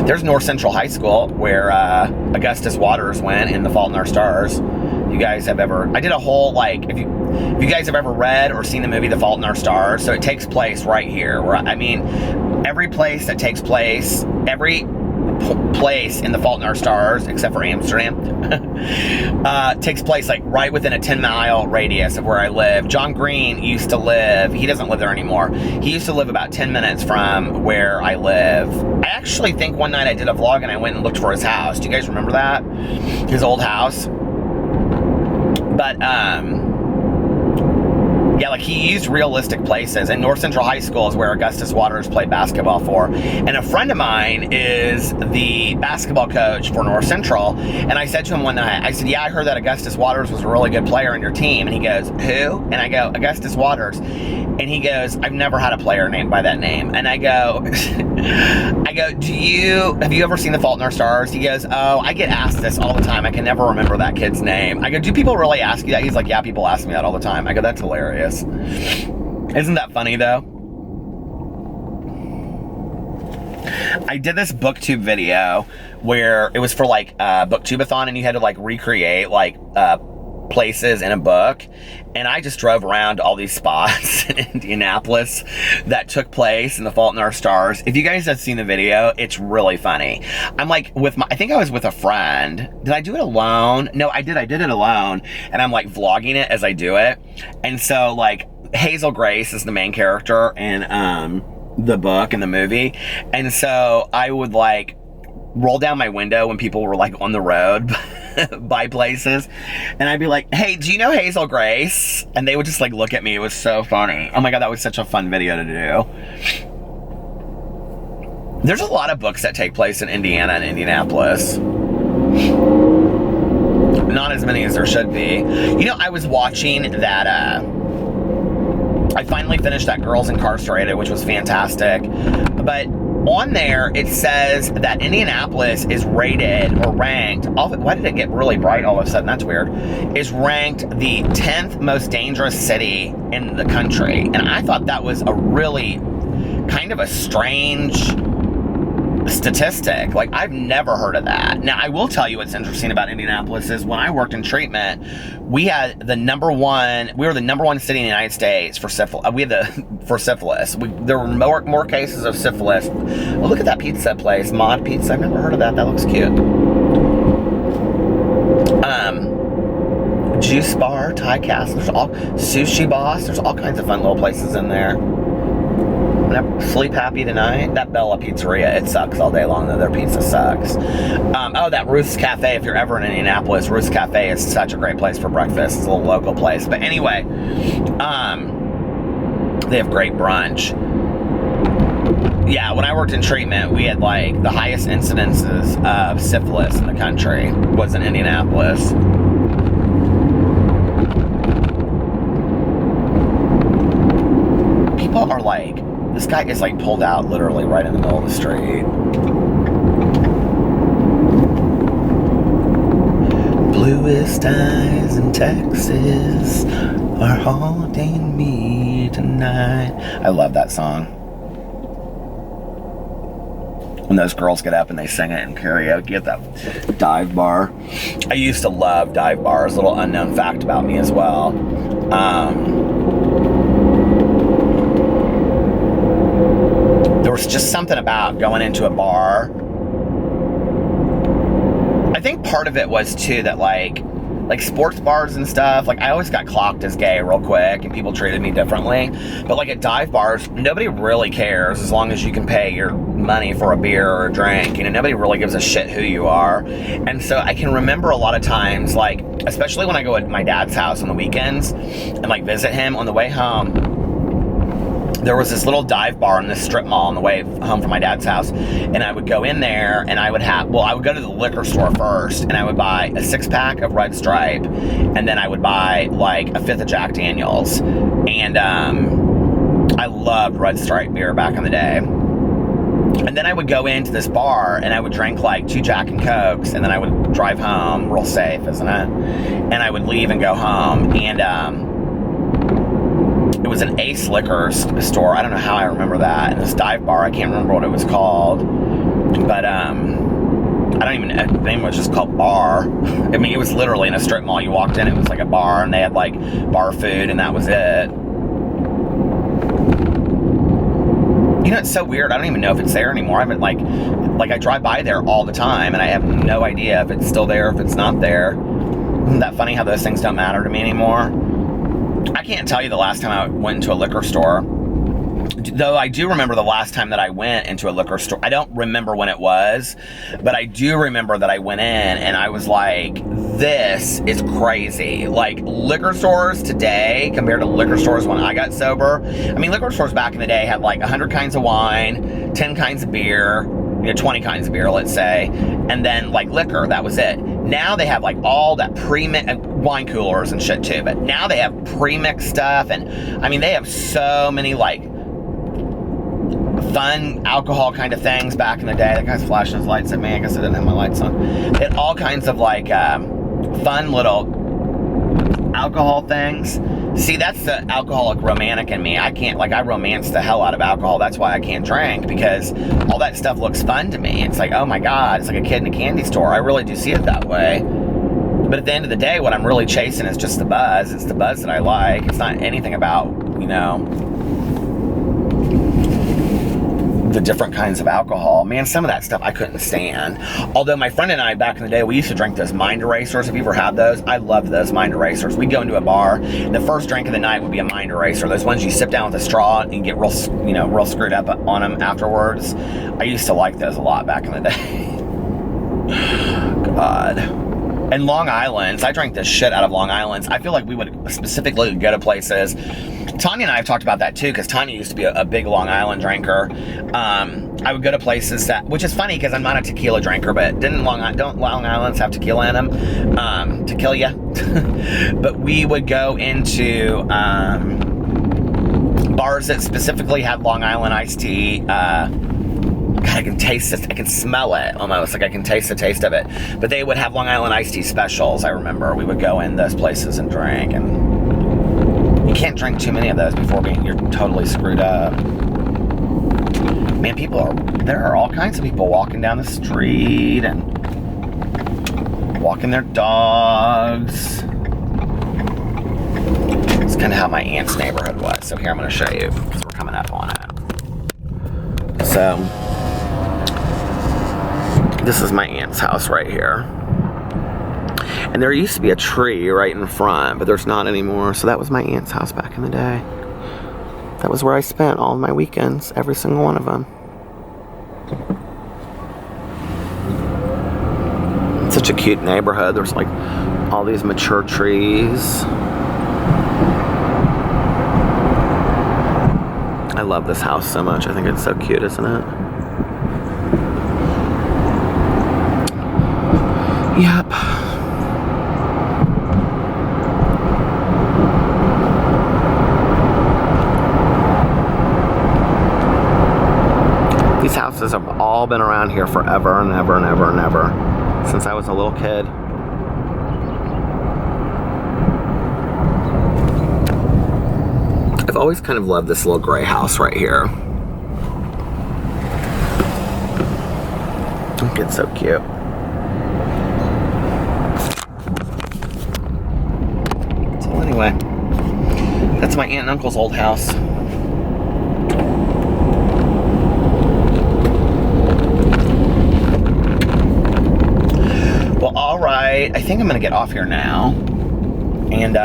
Speaker 1: There's North Central High School where Augustus Waters went in The Fault in Our Stars. You guys have ever, I did a whole like, if you guys have ever read or seen the movie The Fault in Our Stars, so it takes place right here. Where, I mean, every place that takes place, every place in The Fault in Our Stars, except for Amsterdam, takes place like right within a 10-mile radius of where I live. John Green used to live, he doesn't live there anymore. He used to live about 10 minutes from where I live. I actually think one night I did a vlog and I went and looked for his house. Do you guys remember that? His old house? But, yeah, like he used realistic places, and North Central High School is where Augustus Waters played basketball for. And a friend of mine is the basketball coach for North Central, and I said to him one night, I said, yeah, I heard that Augustus Waters was a really good player on your team. And he goes, who? And I go, Augustus Waters. And he goes, I've never had a player named by that name. And I go, have you ever seen The Fault in Our Stars? He goes, oh, I get asked this all the time. I can never remember that kid's name. I go, do people really ask you that? He's like, yeah, people ask me that all the time. I go, that's hilarious. Isn't that funny, though? I did this booktube video where it was for like booktubeathon, and you had to like recreate like places in a book, and I just drove around all these spots in Indianapolis that took place in The Fault in Our Stars. If you guys have seen the video, it's really funny. I'm like I think I was with a friend. Did I do it alone? No, I did it alone, and I'm like vlogging it as I do it. And so like Hazel Grace is the main character in the book and the movie, and so I would like roll down my window when people were like on the road by places, and I'd be like, hey, do you know Hazel Grace? And they would just like look at me. It was so funny. Oh my god, that was such a fun video to do. There's a lot of books that take place in Indiana and Indianapolis. Not as many as there should be. You know, I was watching that I finally finished that Girls Incarcerated, which was fantastic, but on there, it says that Indianapolis is rated or ranked, why did it get really bright all of a sudden? That's weird. Is ranked the 10th most dangerous city in the country. And I thought that was a really kind of a strange statistic. Like, I've never heard of that. Now, I will tell you what's interesting about Indianapolis is when I worked in treatment, we were the number one city in the United States for syphilis. There were more cases of syphilis. Oh, look at that pizza place, Mod Pizza. I've never heard of that. That looks cute. Juice Bar, Thai Castle, there's all Sushi Boss. There's all kinds of fun little places in there. Sleep Happy Tonight. That Bella Pizzeria, it sucks all day long, though. Their pizza sucks. Oh, that Ruth's Cafe, if you're ever in Indianapolis, Ruth's Cafe is such a great place for breakfast. It's a little local place. But anyway, they have great brunch. Yeah, when I worked in treatment, we had like the highest incidences of syphilis in the country was in Indianapolis. People are like, this guy is like pulled out literally right in the middle of the street. Bluest eyes in Texas are haunting me tonight. I love that song. When those girls get up and they sing it in karaoke at that dive bar. I used to love dive bars. A little unknown fact about me as well. There was just something about going into a bar. I think part of it was too that like sports bars and stuff, like I always got clocked as gay real quick and people treated me differently. But like at dive bars, nobody really cares as long as you can pay your money for a beer or a drink. You know, nobody really gives a shit who you are. And so I can remember a lot of times, like, especially when I go to my dad's house on the weekends and like visit him, on the way home, there was this little dive bar in this strip mall on the way home from my dad's house, and I would go in there and I would go to the liquor store first, and I would buy a 6-pack of Red Stripe, and then I would buy like a 5th of Jack Daniels, and I loved Red Stripe beer back in the day. And then I would go into this bar and I would drink like 2 Jack and Cokes, and then I would drive home, real safe, isn't it? And I would leave and go home, and it was an Ace liquor store. I don't know how I remember that. And this dive bar, I can't remember what it was called. But, I don't even know. The name was just called Bar. I mean, it was literally in a strip mall. You walked in, it was like a bar, and they had like bar food, and that was it. You know, it's so weird. I don't even know if it's there anymore. I haven't, like I drive by there all the time, and I have no idea if it's still there, if it's not there. Isn't that funny how those things don't matter to me anymore? I can't tell you the last time I went into a liquor store, though I do remember the last time that I went into a liquor store. I don't remember when it was, but I do remember that I went in and I was like, this is crazy. Like, liquor stores today compared to liquor stores when I got sober. I mean, liquor stores back in the day had like 100 kinds of wine, 10 kinds of beer, 20 kinds of beer, let's say, and then like liquor, that was it. Now they have like all that pre-mixed wine coolers and shit too, but now they have pre-mixed stuff, and I mean, they have so many like fun alcohol kind of things back in the day. That guy's flashing his lights at me. I guess I didn't have my lights on. They had all kinds of like fun little alcohol things. See, that's the alcoholic romantic in me. I can't, like, I romance the hell out of alcohol. That's why I can't drink, because all that stuff looks fun to me. It's like, oh my God, it's like a kid in a candy store. I really do see it that way. But at the end of the day, what I'm really chasing is just the buzz. It's the buzz that I like. It's not anything about, you know, the different kinds of alcohol. Man, some of that stuff I couldn't stand. Although my friend and I, back in the day, we used to drink those Mind Erasers. Have you ever had those? I loved those Mind Erasers. We'd go into a bar, and the first drink of the night would be a Mind Eraser. Those ones you sip down with a straw and get real, you know, real screwed up on them afterwards. I used to like those a lot back in the day. God. And Long Island's, I drank the shit out of Long Island's. I feel like we would specifically go to places. Tonia and I have talked about that too, because Tonia used to be a big Long Island drinker. I would go to places that, which is funny because I'm not a tequila drinker, but don't Long Island's have tequila in them to kill you? But we would go into bars that specifically had Long Island iced tea. God, I can taste it. I can smell it almost. Like I can taste the taste of it. But they would have Long Island iced tea specials, I remember. We would go in those places and drink. And you can't drink too many of those before you're totally screwed up. Man, there are all kinds of people walking down the street and walking their dogs. It's kind of how my aunt's neighborhood was. So here, I'm going to show you, because we're coming up on it. So, this is my aunt's house right here. And there used to be a tree right in front, but there's not anymore. So that was my aunt's house back in the day. That was where I spent all of my weekends, every single one of them. It's such a cute neighborhood. There's like all these mature trees. I love this house so much. I think it's so cute, isn't it? Yep. These houses have all been around here forever and ever and ever and ever, since I was a little kid. I've always kind of loved this little gray house right here. I think it's so cute. So anyway, that's my aunt and uncle's old house. Well, alright, I think I'm gonna get off here now and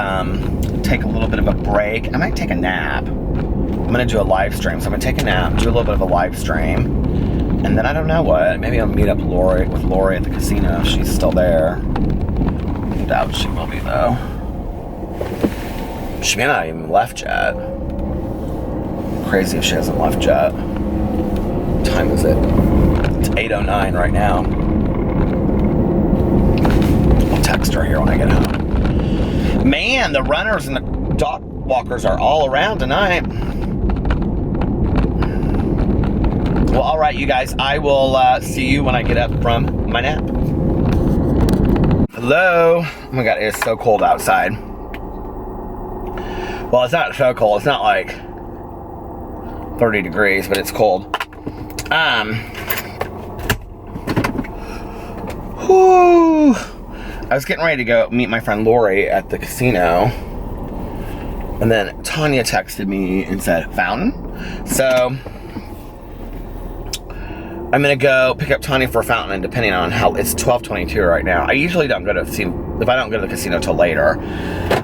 Speaker 1: take a little bit of a break. I might take a nap. I'm gonna do a live stream, so I'm gonna take a nap, do a little bit of a live stream, and then I don't know what. Maybe I'll meet up with Lori at the casino if she's still there. I doubt she will be though. She may not have even left yet. crazy if she hasn't left yet. What time is it? It's 8:09 right now. I'll text her here when I get home. Man, the runners and the dog walkers are all around tonight. Well, all right, you guys. I will see you when I get up from my nap. Hello. Oh my God, it is so cold outside. Well, it's not so cold. It's not like 30 degrees, but it's cold. Whew. I was getting ready to go meet my friend Lori at the casino. And then Tonia texted me and said, fountain? So I'm gonna go pick up Tonia for a fountain, and depending on how, it's 12:22 right now. I usually don't go to if I don't go to the casino till later.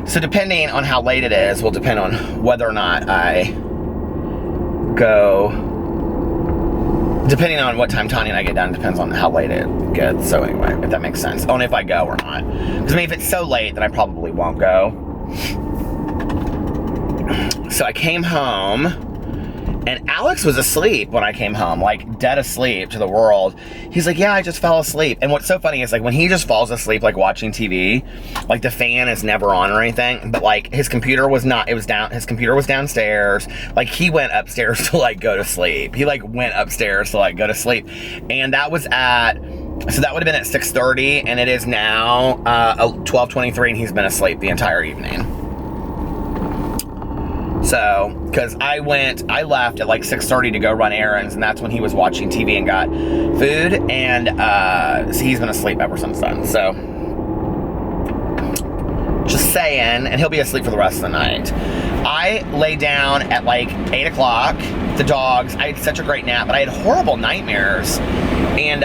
Speaker 1: So depending on how late it is will depend on whether or not I go, depending on what time Tonia and I get done, depends on how late it gets. So anyway, if that makes sense. Only if I go or not. Because I mean, if it's so late, then I probably won't go. So I came home, and Alex was asleep when I came home, like dead asleep to the world. He's like, yeah, I just fell asleep. And what's so funny is, like, when he just falls asleep, like watching TV, like the fan is never on or anything, but like his computer was not, it was down, his computer was downstairs. Like he went upstairs to like go to sleep. He like went upstairs to like go to sleep. And that was at, so that would have been at 6:30, and it is now 12:23, and he's been asleep the entire evening. So, because I left at like 6:30 to go run errands, and that's when he was watching TV and got food, and so he's been asleep ever since then. So, just saying, and he'll be asleep for the rest of the night. I lay down at like 8 o'clock, the dogs, I had such a great nap, but I had horrible nightmares, and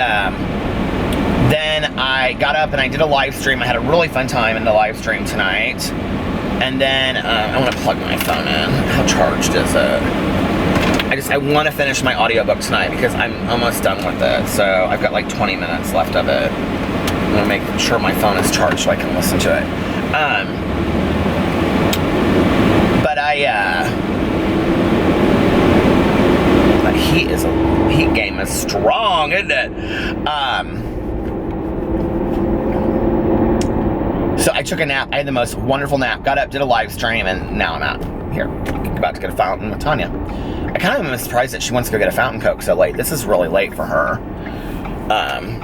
Speaker 1: then I got up and I did a live stream. I had a really fun time in the live stream tonight. And then I want to plug my phone in. How charged is it? I want to finish my audiobook tonight because I'm almost done with it. So I've got like 20 minutes left of it. I'm going to make sure my phone is charged so I can listen to it. But heat game is strong, isn't it? So I took a nap. I had the most wonderful nap. Got up, did a live stream, and now I'm out here. About to get a fountain with Tonia. I kind of am surprised that she wants to go get a fountain Coke so late. This is really late for her.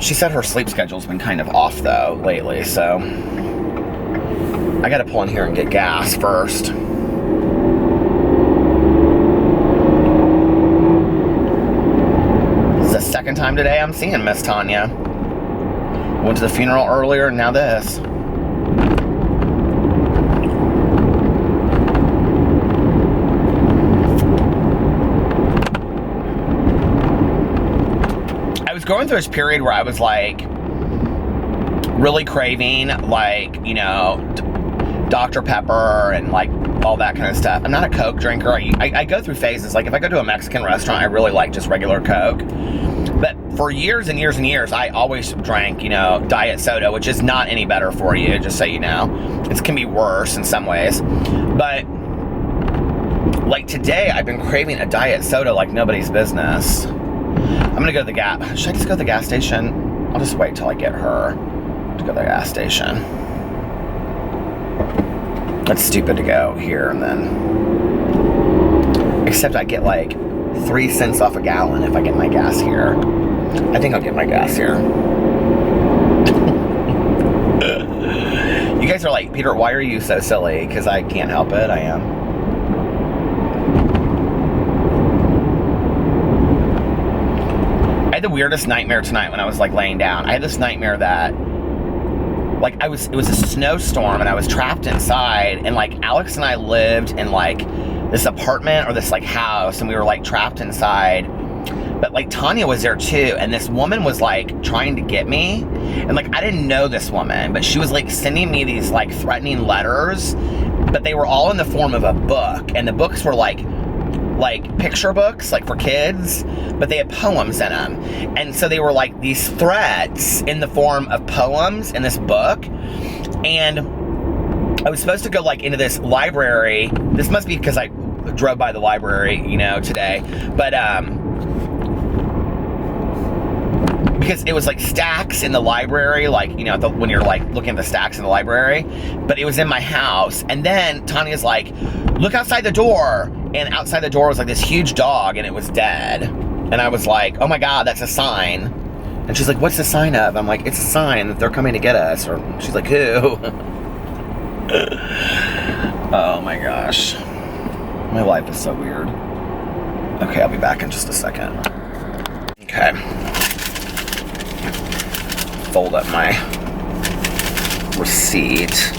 Speaker 1: She said her sleep schedule's been kind of off, though, lately, so I gotta pull in here and get gas first. This is the second time today I'm seeing Miss Tonia. Went to the funeral earlier, and now this. Going through this period where I was like really craving, like, you know, Dr. Pepper and like all that kind of stuff. I'm not a Coke drinker. I go through phases. Like if I go to a Mexican restaurant, I really like just regular Coke. But for years and years and years, I always drank, you know, diet soda, which is not any better for you, just so you know. It can be worse in some ways. But like today, I've been craving a diet soda like nobody's business. I'm gonna go to the gas. Should I just go to the gas station? I'll just wait till I get her to go to the gas station. That's stupid to go here and then. Except I get like 3 cents off a gallon if I get my gas here. I think I'll get my gas here. You guys are like, Peter, why are you so silly? Because I can't help it. I am. I had the weirdest nightmare tonight when I was like laying down. I had this nightmare that like it was a snowstorm and I was trapped inside, and like Alex and I lived in like this apartment or this like house, and we were like trapped inside. But like Tonia was there too, and this woman was like trying to get me, and like I didn't know this woman, but she was like sending me these like threatening letters, but they were all in the form of a book, and the books were like picture books, like for kids, but they had poems in them. And so they were like these threats in the form of poems in this book. And I was supposed to go like into this library. This must be because I drove by the library, you know, today. But, because it was like stacks in the library, like, you know, when you're like looking at the stacks in the library, but it was in my house. And then Tonia's like, look outside the door. And outside the door was like this huge dog, and it was dead. And I was like, oh my God, that's a sign. And she's like, what's the sign of? I'm like, it's a sign that they're coming to get us. Or she's like, who? Oh my gosh. My life is so weird. Okay, I'll be back in just a second. Okay. Fold up my receipt.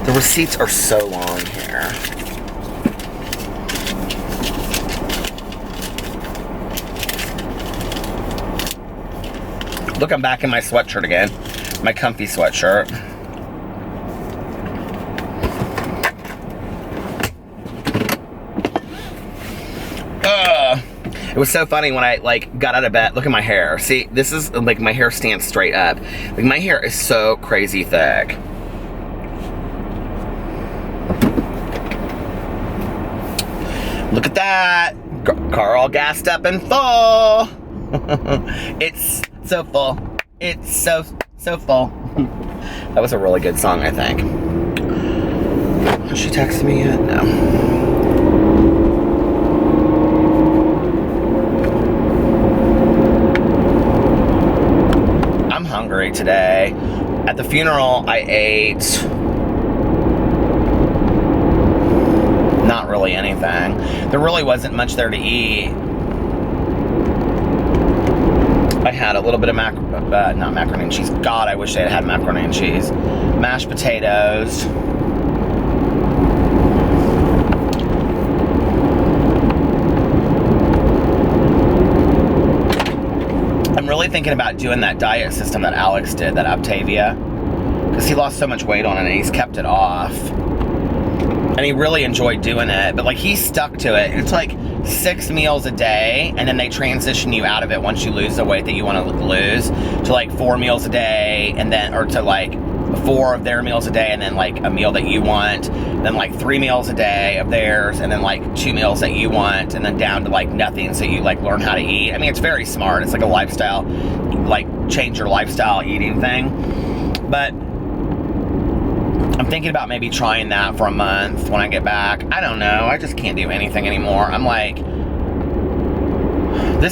Speaker 1: The receipts are so long here. Look, I'm back in my sweatshirt again. My comfy sweatshirt. It was so funny when I like got out of bed. Look at my hair. See, this is like my hair stands straight up. Like my hair is so crazy thick. Look at that. Car all gassed up and full. It's so full. It's so full. That was a really good song, I think. Has she texted me yet? No. Hungry today. At the funeral, I ate not really anything. There really wasn't much there to eat. I had a little bit of not macaroni and cheese. God, I wish they had macaroni and cheese. Mashed potatoes. I'm really thinking about doing that diet system that Alex did, that Optavia, because he lost so much weight on it and he's kept it off. And he really enjoyed doing it, but like he stuck to it. It's like 6 meals a day, and then they transition you out of it once you lose the weight that you want to lose to like 4 meals a day, and then, or to like 4 of their meals a day, and then like a meal that you want, then like 3 meals a day of theirs, and then like 2 meals that you want, and then down to like nothing, so you like learn how to eat. I mean, it's very smart. It's like a lifestyle, like change your lifestyle eating thing. But I'm thinking about maybe trying that for a month when I get back. I don't know. I just can't do anything anymore. I'm like,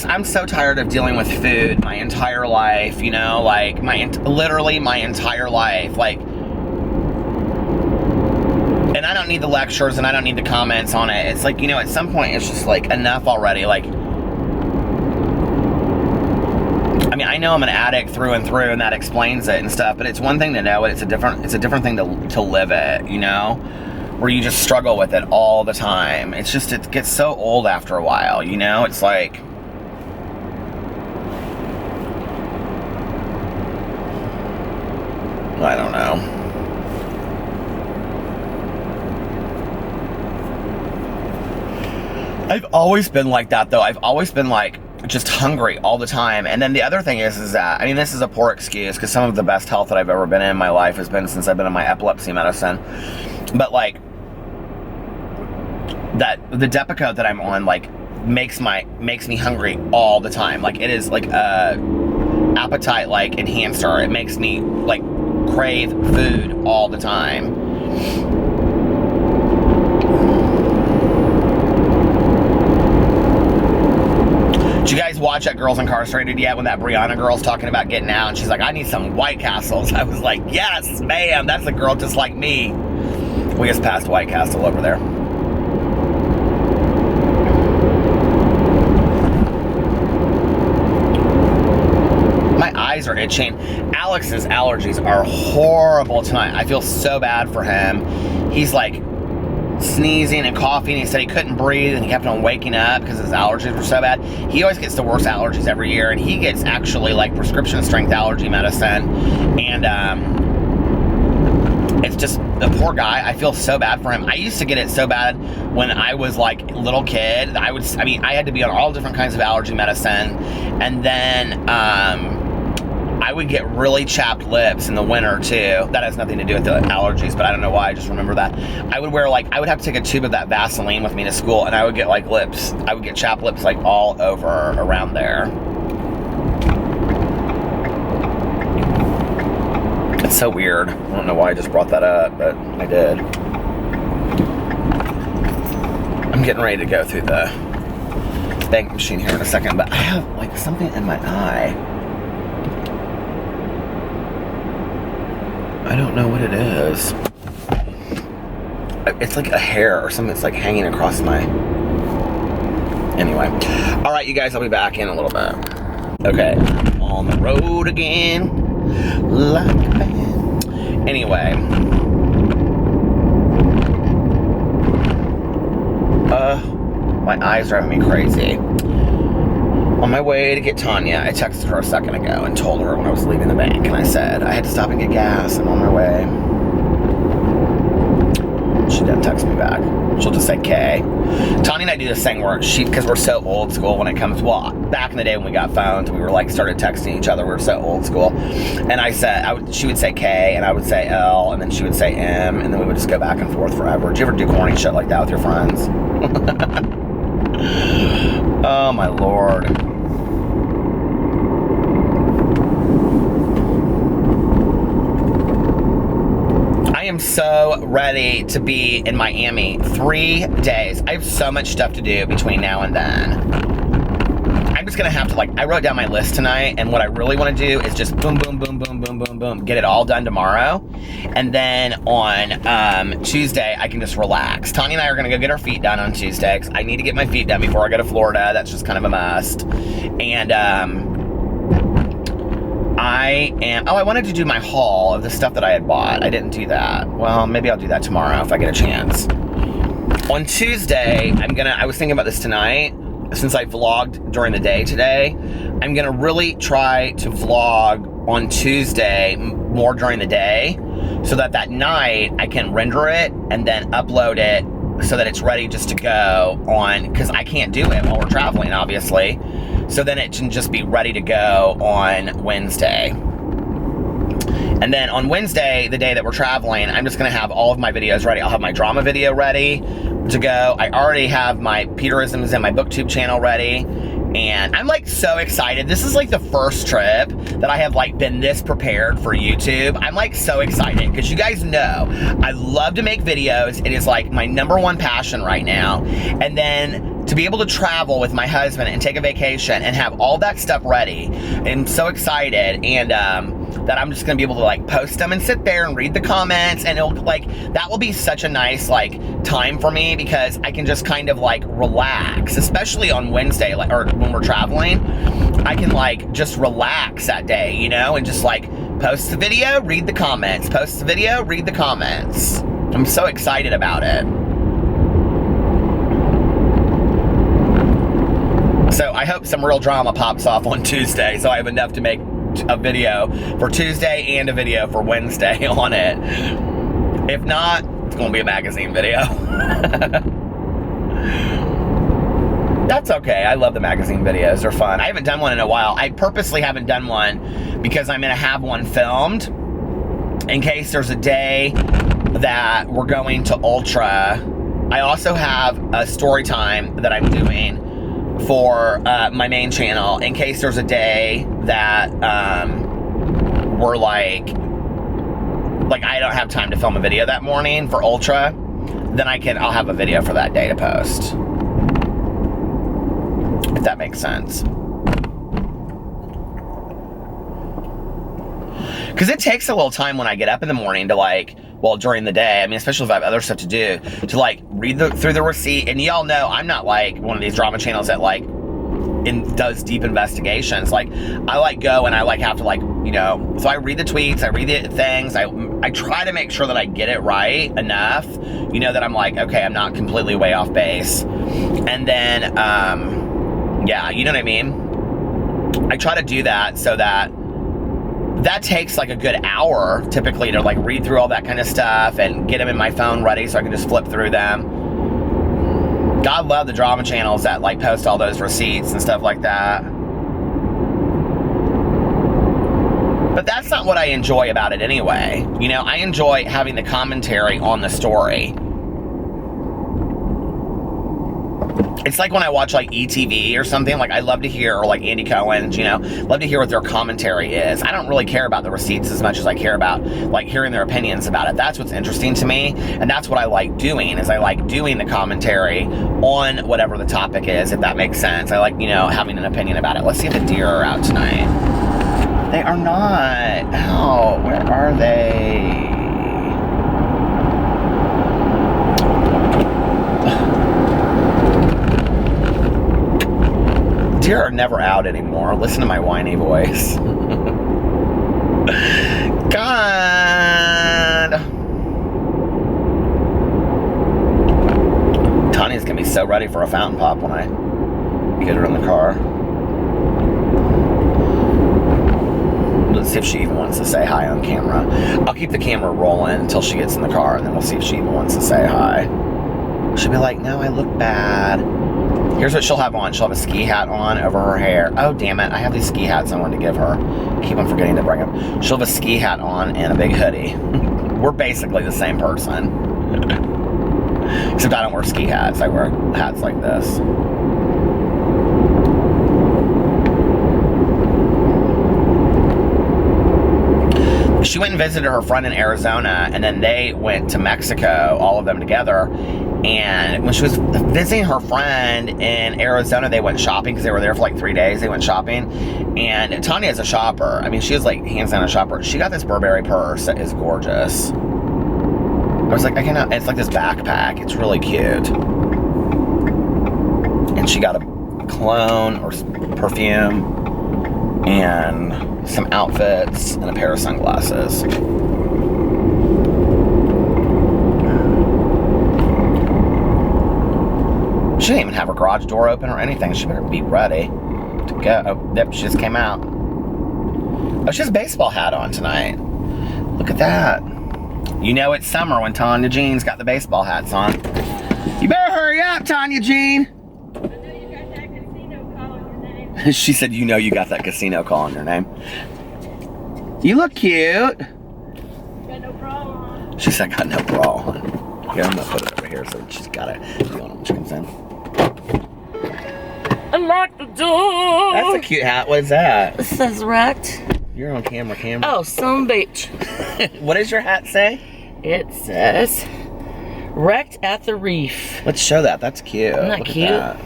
Speaker 1: I'm so tired of dealing with food my entire life, you know, like literally my entire life. Like, and I don't need the lectures and I don't need the comments on it. It's like, you know, at some point it's just like enough already. Like, I mean, I know I'm an addict through and through, and that explains it and stuff, but it's one thing to know it, it's a different thing to live it, you know, where you just struggle with it all the time. It's just, it gets so old after a while, you know. It's like, I don't know. I've always been like that, though. I've always been like just hungry all the time. And then the other thing is that, I mean, this is a poor excuse, because some of the best health that I've ever been in my life has been since I've been on my epilepsy medicine. But like, that the Depakote that I'm on, like, makes me hungry all the time. Like, it is like a appetite like enhancer. It makes me like crave food all the time. Did you guys watch that Girls Incarcerated yet, when that Brianna girl's talking about getting out and she's like, I need some White Castles? I was like, yes, ma'am, that's a girl just like me. We just passed White Castle over there. My eyes are itching. Alex's allergies are horrible tonight. I feel so bad for him. He's like sneezing and coughing. He said he couldn't breathe and he kept on waking up because his allergies were so bad. He always gets the worst allergies every year, and he gets actually like prescription strength allergy medicine, and it's just the poor guy. I feel so bad for him. I used to get it so bad when I was like a little kid. I had to be on all different kinds of allergy medicine, and then I would get really chapped lips in the winter too. That has nothing to do with the allergies, but I don't know why, I just remember that. I would wear like, I would have to take a tube of that Vaseline with me to school, and I would get like lips. I would get chapped lips like all over around there. It's so weird. I don't know why I just brought that up, but I did. I'm getting ready to go through the bank machine here in a second, but I have like something in my eye. I don't know what it is. It's like a hair or something that's like hanging across my... Anyway. Alright, you guys, I'll be back in a little bit. Okay, on the road again. Like a band. Anyway. My eyes are driving me crazy. On my way to get Tonia, I texted her a second ago and told her when I was leaving the bank, and I said I had to stop and get gas. I'm on my way. She didn't text me back. She'll just say K. Tonia and I do this thing where because we're so old school when it comes, well, back in the day when we got phones, we were like started texting each other. We were so old school. And I said, she would say K, and I would say L, and then she would say M, and then we would just go back and forth forever. Did you ever do corny shit like that with your friends? Oh my Lord. I am so ready to be in Miami. 3 days. I have so much stuff to do between now and then. I'm just gonna have to, like, I wrote down my list tonight, and what I really want to do is just boom, boom, boom, boom, boom, boom, boom, get it all done tomorrow. And then on Tuesday, I can just relax. Tonia and I are gonna go get our feet done on Tuesday, because I need to get my feet done before I go to Florida. That's just kind of a must. And I wanted to do my haul of the stuff that I had bought. I didn't do that. Well, maybe I'll do that tomorrow if I get a chance. On Tuesday, I was thinking about this tonight, since I vlogged during the day today, I'm gonna really try to vlog on Tuesday more during the day, so that night I can render it and then upload it so that it's ready just to go on, because I can't do it while we're traveling, obviously. So then it can just be ready to go on Wednesday. And then on Wednesday, the day that we're traveling, I'm just gonna have all of my videos ready. I'll have my drama video ready to go. I already have my Peterisms and my BookTube channel ready. And I'm like so excited. This is like the first trip that I have like been this prepared for YouTube. I'm like so excited because you guys know I love to make videos. It is like my #1 passion right now. And then to be able to travel with my husband and take a vacation and have all that stuff ready, I'm so excited. And that I'm just gonna be able to like post them and sit there and read the comments, and it'll like, that will be such a nice like time for me, because I can just kind of like relax, especially on Wednesday, like, or when we're traveling, I can like just relax that day, you know, and just like post the video, read the comments, post the video, read the comments. I'm so excited about it. So I hope some real drama pops off on Tuesday, so I have enough to make a video for Tuesday and a video for Wednesday on it. If not, it's gonna be a magazine video. That's okay. I love the magazine videos. They're fun. I haven't done one in a while. I purposely haven't done one because I'm gonna have one filmed in case there's a day that we're going to Ultra. I also have a story time that I'm doing for my main channel in case there's a day that we're like I don't have time to film a video that morning for Ultra, then I'll have a video for that day to post, if that makes sense. Because it takes a little time when I get up in the morning to like, well, during the day, I mean, especially if I have other stuff to do, to like read through the receipt. And y'all know I'm not like one of these drama channels that like does deep investigations. Like I like go and I like have to like, you know, so I read the tweets, I read the things, I try to make sure that I get it right enough, you know, that I'm like, okay, I'm not completely way off base. And then, yeah, you know what I mean? I try to do that so that takes like a good hour typically to like read through all that kind of stuff and get them in my phone ready so I can just flip through them. God love the drama channels that like post all those receipts and stuff like that. But that's not what I enjoy about it anyway. You know, I enjoy having the commentary on the story. It's like when I watch like ETV or something, like I love to hear, or like Andy Cohen's, you know, love to hear what their commentary is. I don't really care about the receipts as much as I care about like hearing their opinions about it. That's what's interesting to me, and that's what I like doing, is I like doing the commentary on whatever the topic is, if that makes sense. I like, you know, having an opinion about it. Let's see if the deer are out tonight. They are not. Oh, where are they? Deer are never out anymore. Listen to my whiny voice. God. Tonia's gonna be so ready for a fountain pop when I get her in the car. Let's see if she even wants to say hi on camera. I'll keep the camera rolling until she gets in the car, and then we'll see if she even wants to say hi. She'll be like, no, I look bad. Here's what she'll have on. She'll have a ski hat on over her hair. Oh, damn it. I have these ski hats I wanted to give her. Keep on forgetting to bring them. She'll have a ski hat on and a big hoodie. We're basically the same person. Except I don't wear ski hats. I wear hats like this. She went and visited her friend in Arizona, and then they went to Mexico, all of them together. And when she was visiting her friend in Arizona, they went shopping because they were there for like 3 days. They went shopping. And Tonia is a shopper. I mean, she is like hands down a shopper. She got this Burberry purse that is gorgeous. I was like, I cannot, it's like this backpack. It's really cute. And she got a cologne or perfume and some outfits and a pair of sunglasses. She didn't even have her garage door open or anything. She better be ready to go. Oh, yep, she just came out. Oh, she has a baseball hat on tonight. Look at that. You know it's summer when Tonia Jean's got the baseball hats on. You better hurry up, Tonia Jean.
Speaker 2: I know you got that casino call on your name.
Speaker 1: She said, you know you got that casino call on your name. You look cute.
Speaker 2: Got no bra on.
Speaker 1: She said, got no bra on. Here, I'm gonna put it over here so she's got it going when she comes in.
Speaker 2: Unlock the door.
Speaker 1: That's a cute hat. What is that?
Speaker 2: It says wrecked.
Speaker 1: You're on camera.
Speaker 2: Oh, some bitch.
Speaker 1: What does your hat say?
Speaker 2: It says wrecked at the reef.
Speaker 1: Let's show that. That's cute.
Speaker 2: Isn't that
Speaker 1: Look at
Speaker 2: cute?
Speaker 1: that.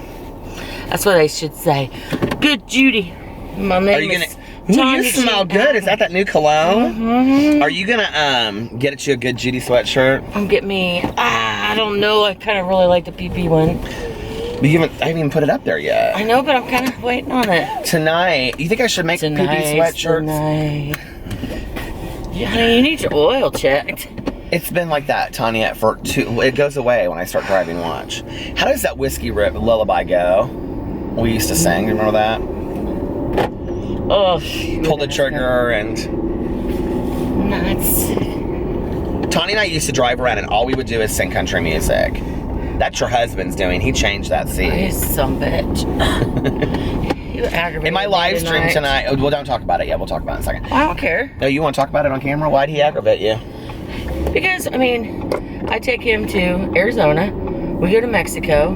Speaker 2: That's what I should say. Good Judy. My name
Speaker 1: Are you
Speaker 2: is
Speaker 1: Ooh,
Speaker 2: Tonia
Speaker 1: you smell
Speaker 2: Jean.
Speaker 1: good. Is that that new cologne?
Speaker 2: Mm-hmm.
Speaker 1: Are you gonna get you a good Judy sweatshirt?
Speaker 2: Get me. I don't know. I kind of really like the PP one.
Speaker 1: But I haven't even put it up there yet.
Speaker 2: I know, but I'm kind of waiting on it.
Speaker 1: Tonight, you think I should make PP sweatshirts?
Speaker 2: Tonight. Yeah, honey, you need your oil checked.
Speaker 1: It's been like that, Tonia, for it goes away when I start driving watch. How does that whiskey rip lullaby go? We used to sing, remember that?
Speaker 2: Oh,
Speaker 1: Pull the trigger and...
Speaker 2: Nuts.
Speaker 1: Tonia and I used to drive around and all we would do is sing country music. That's your husband's doing. He changed that seat.
Speaker 2: You some bitch. You aggravated
Speaker 1: In my
Speaker 2: me
Speaker 1: live stream tonight, oh, well, don't talk about it yet. We'll talk about it in a second.
Speaker 2: I don't care.
Speaker 1: No, you want to talk about it on camera? Why'd he aggravate you?
Speaker 2: Because, I mean, I take him to Arizona. We go to Mexico.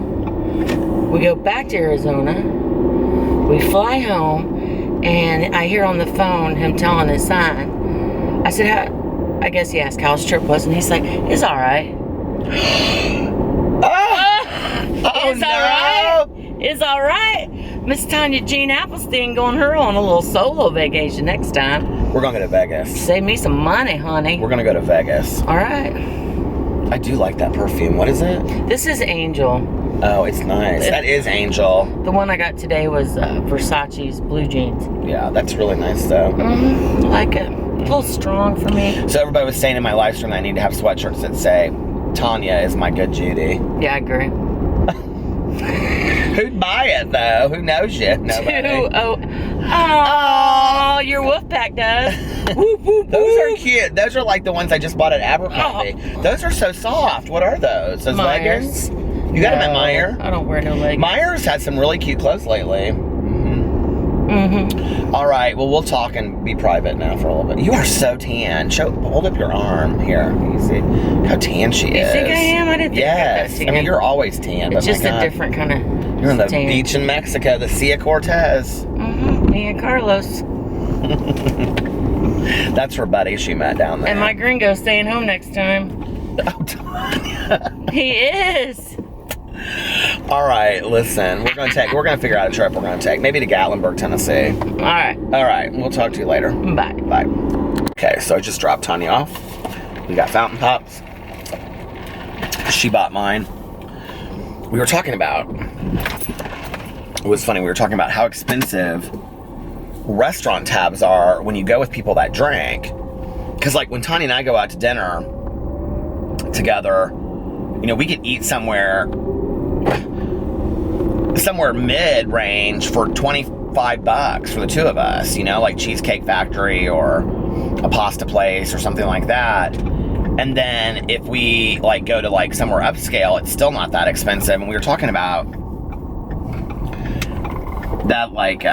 Speaker 2: We go back to Arizona. We fly home. And I hear on the phone him telling his son. I said, I guess he asked how his trip was. And he's like, it's all right. It's all right. It's all right. Miss Tonia Jean Applestein going her on a little solo vacation next time.
Speaker 1: We're going to go to Vegas.
Speaker 2: Save me some money, honey.
Speaker 1: We're going to go to Vegas.
Speaker 2: All right.
Speaker 1: I do like that perfume. What is it?
Speaker 2: This is Angel.
Speaker 1: Oh, it's nice. That is Angel.
Speaker 2: The one I got today was Versace's blue jeans.
Speaker 1: Yeah, that's really nice, though.
Speaker 2: Mm-hmm. I like it. A little strong for me.
Speaker 1: So everybody was saying in my live stream I need to have sweatshirts that say, Tonia is my good Judy.
Speaker 2: Yeah, I agree.
Speaker 1: Who'd buy it, though? Who knows you? Nobody.
Speaker 2: Oh, your Wolfpack does.
Speaker 1: Whoop, whoop, those are cute. Those are like the ones I just bought at Abercrombie.
Speaker 2: Oh.
Speaker 1: Those are so soft. What are those? Those
Speaker 2: Myers.
Speaker 1: leggings? You got them at Meijer?
Speaker 2: I don't wear no leggings.
Speaker 1: Meijer's had some really cute clothes lately. Mm-hmm.
Speaker 2: Mm-hmm.
Speaker 1: All right, well, we'll talk and be private now for a little bit. You are so tan. Hold up your arm. Here, you see how tan she is.
Speaker 2: You think I am? I didn't think I was
Speaker 1: Yes.
Speaker 2: tan.
Speaker 1: I mean, you're always tan.
Speaker 2: It's
Speaker 1: but
Speaker 2: just
Speaker 1: my
Speaker 2: a
Speaker 1: God,
Speaker 2: different kind of
Speaker 1: you're on the
Speaker 2: tan.
Speaker 1: beach in Mexico, the Sea of Cortez.
Speaker 2: Mm-hmm. Me and Carlos.
Speaker 1: That's her buddy she met down there.
Speaker 2: And my gringo staying home next time.
Speaker 1: Oh, Tonia.
Speaker 2: He is.
Speaker 1: All right, listen. We're gonna figure out a trip we're gonna take. Maybe to Gatlinburg, Tennessee.
Speaker 2: All right.
Speaker 1: We'll talk to you later.
Speaker 2: Bye.
Speaker 1: Bye. Okay, so I just dropped Tonia off. We got fountain pops. She bought mine. We were talking about, it was funny, we were talking about how expensive restaurant tabs are when you go with people that drink. Because like when Tonia and I go out to dinner together, you know, we could eat somewhere mid-range for $25 for the two of us, you know, like Cheesecake Factory or a pasta place or something like that. And then if we like go to like somewhere upscale, it's still not that expensive. And we were talking about that, like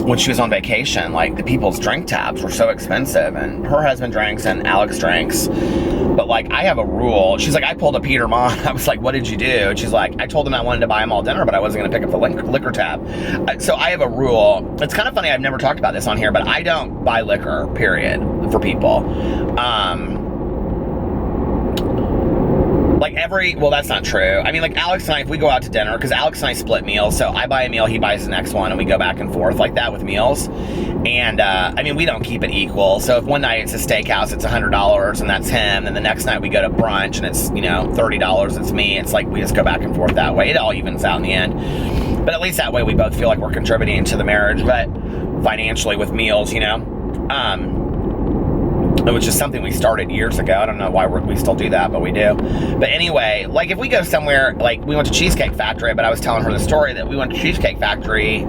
Speaker 1: when she was on vacation, like the people's drink tabs were so expensive, and her husband drinks and Alex drinks. But like, I have a rule. She's like, I pulled a Peter Monn. I was like, what did you do? And she's like, I told him I wanted to buy them all dinner, but I wasn't going to pick up the liquor tab. So I have a rule. It's kind of funny. I've never talked about this on here, but I don't buy liquor, period, for people. Well, that's not true. I mean, like Alex and I, if we go out to dinner, because Alex and I split meals, so I buy a meal, he buys the next one, and we go back and forth like that with meals. And, I mean, we don't keep it equal. So if one night it's a steakhouse, it's $100, and that's him, and the next night we go to brunch, and it's, you know, $30, it's me. It's like we just go back and forth that way. It all evens out in the end. But at least that way we both feel like we're contributing to the marriage, but financially with meals, you know. It was just something we started years ago. I don't know why we still do that, but we do. But anyway, like if we go somewhere, like we went to Cheesecake Factory, but I was telling her the story that we went to Cheesecake Factory.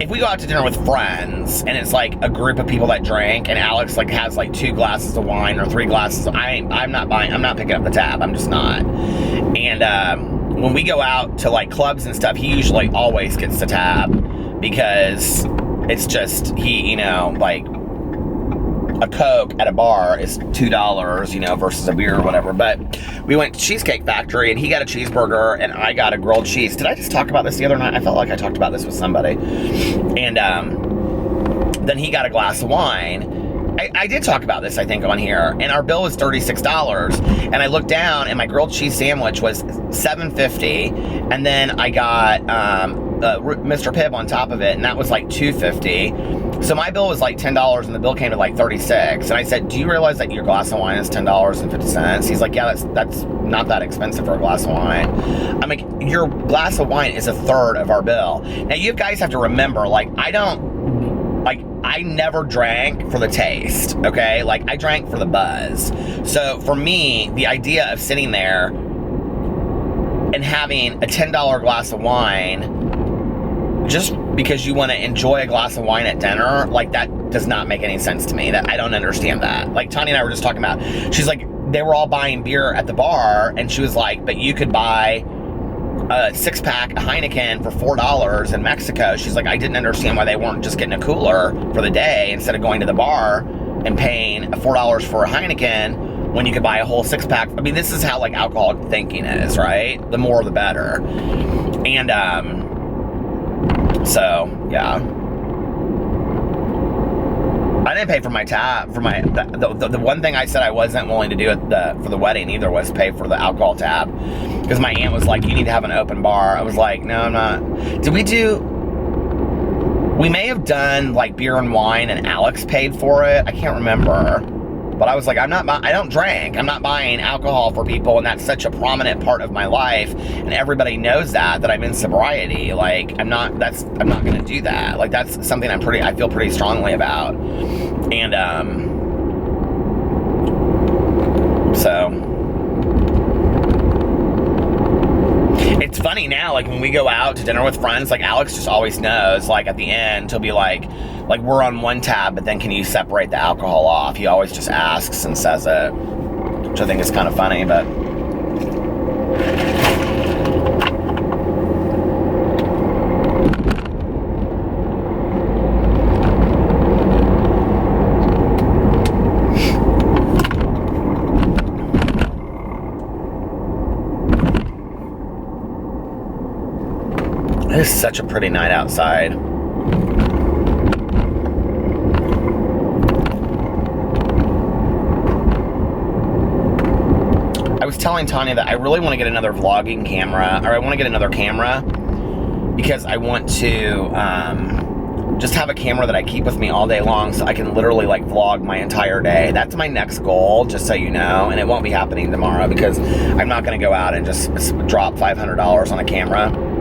Speaker 1: If we go out to dinner with friends and it's like a group of people that drink, and Alex like has like 2 glasses of wine or 3 glasses, I'm not picking up the tab. I'm just not. And when we go out to like clubs and stuff, he usually always gets the tab, because it's just, you know, like a Coke at a bar is $2, you know, versus a beer or whatever. But we went to Cheesecake Factory, and he got a cheeseburger, and I got a grilled cheese. Did I just talk about this the other night? I felt like I talked about this with somebody. And then he got a glass of wine. I did talk about this, I think, on here. And our bill was $36. And I looked down, and my grilled cheese sandwich was $7.50. And then I got Mr. Pibb on top of it, and that was like $2.50. So my bill was like $10, and the bill came to like $36. And I said, do you realize that your glass of wine is $10.50? He's like, yeah, that's not that expensive for a glass of wine. I'm like, your glass of wine is a third of our bill. Now you guys have to remember, like, I never drank for the taste, okay? Like, I drank for the buzz. So for me, the idea of sitting there and having a $10 glass of wine just because you want to enjoy a glass of wine at dinner, like, that does not make any sense to me. That I don't understand that. Like, Tonia and I were just talking about, she's like, they were all buying beer at the bar, and she was like, but you could buy a 6-pack of Heineken for $4 in Mexico. She's like, I didn't understand why they weren't just getting a cooler for the day instead of going to the bar and paying $4 for a Heineken when you could buy a whole 6-pack. I mean, this is how, like, alcoholic thinking is, right? The more the better. And so yeah, I didn't pay for my tab, for my the one thing I said I wasn't willing to do for the wedding either was pay for the alcohol tab, because my aunt was like, you need to have an open bar. I was like, no, I'm not. We may have done like beer and wine, and Alex paid for it. I can't remember. But I was like, I don't drink. I'm not buying alcohol for people, and that's such a prominent part of my life, and everybody knows that I'm in sobriety. Like, I'm not going to do that. Like, that's something I feel pretty strongly about. And so it's funny now, like when we go out to dinner with friends, like Alex just always knows, like at the end he'll be like we're on one tab, but then can you separate the alcohol off? He always just asks and says it, which I think is kind of funny. But It's such a pretty night outside. I was telling Tonia that I really want to get another vlogging camera, or I want to get another camera because I want to just have a camera that I keep with me all day long so I can literally like vlog my entire day. That's my next goal, just so you know, and it won't be happening tomorrow because I'm not going to go out and just drop $500 on a camera.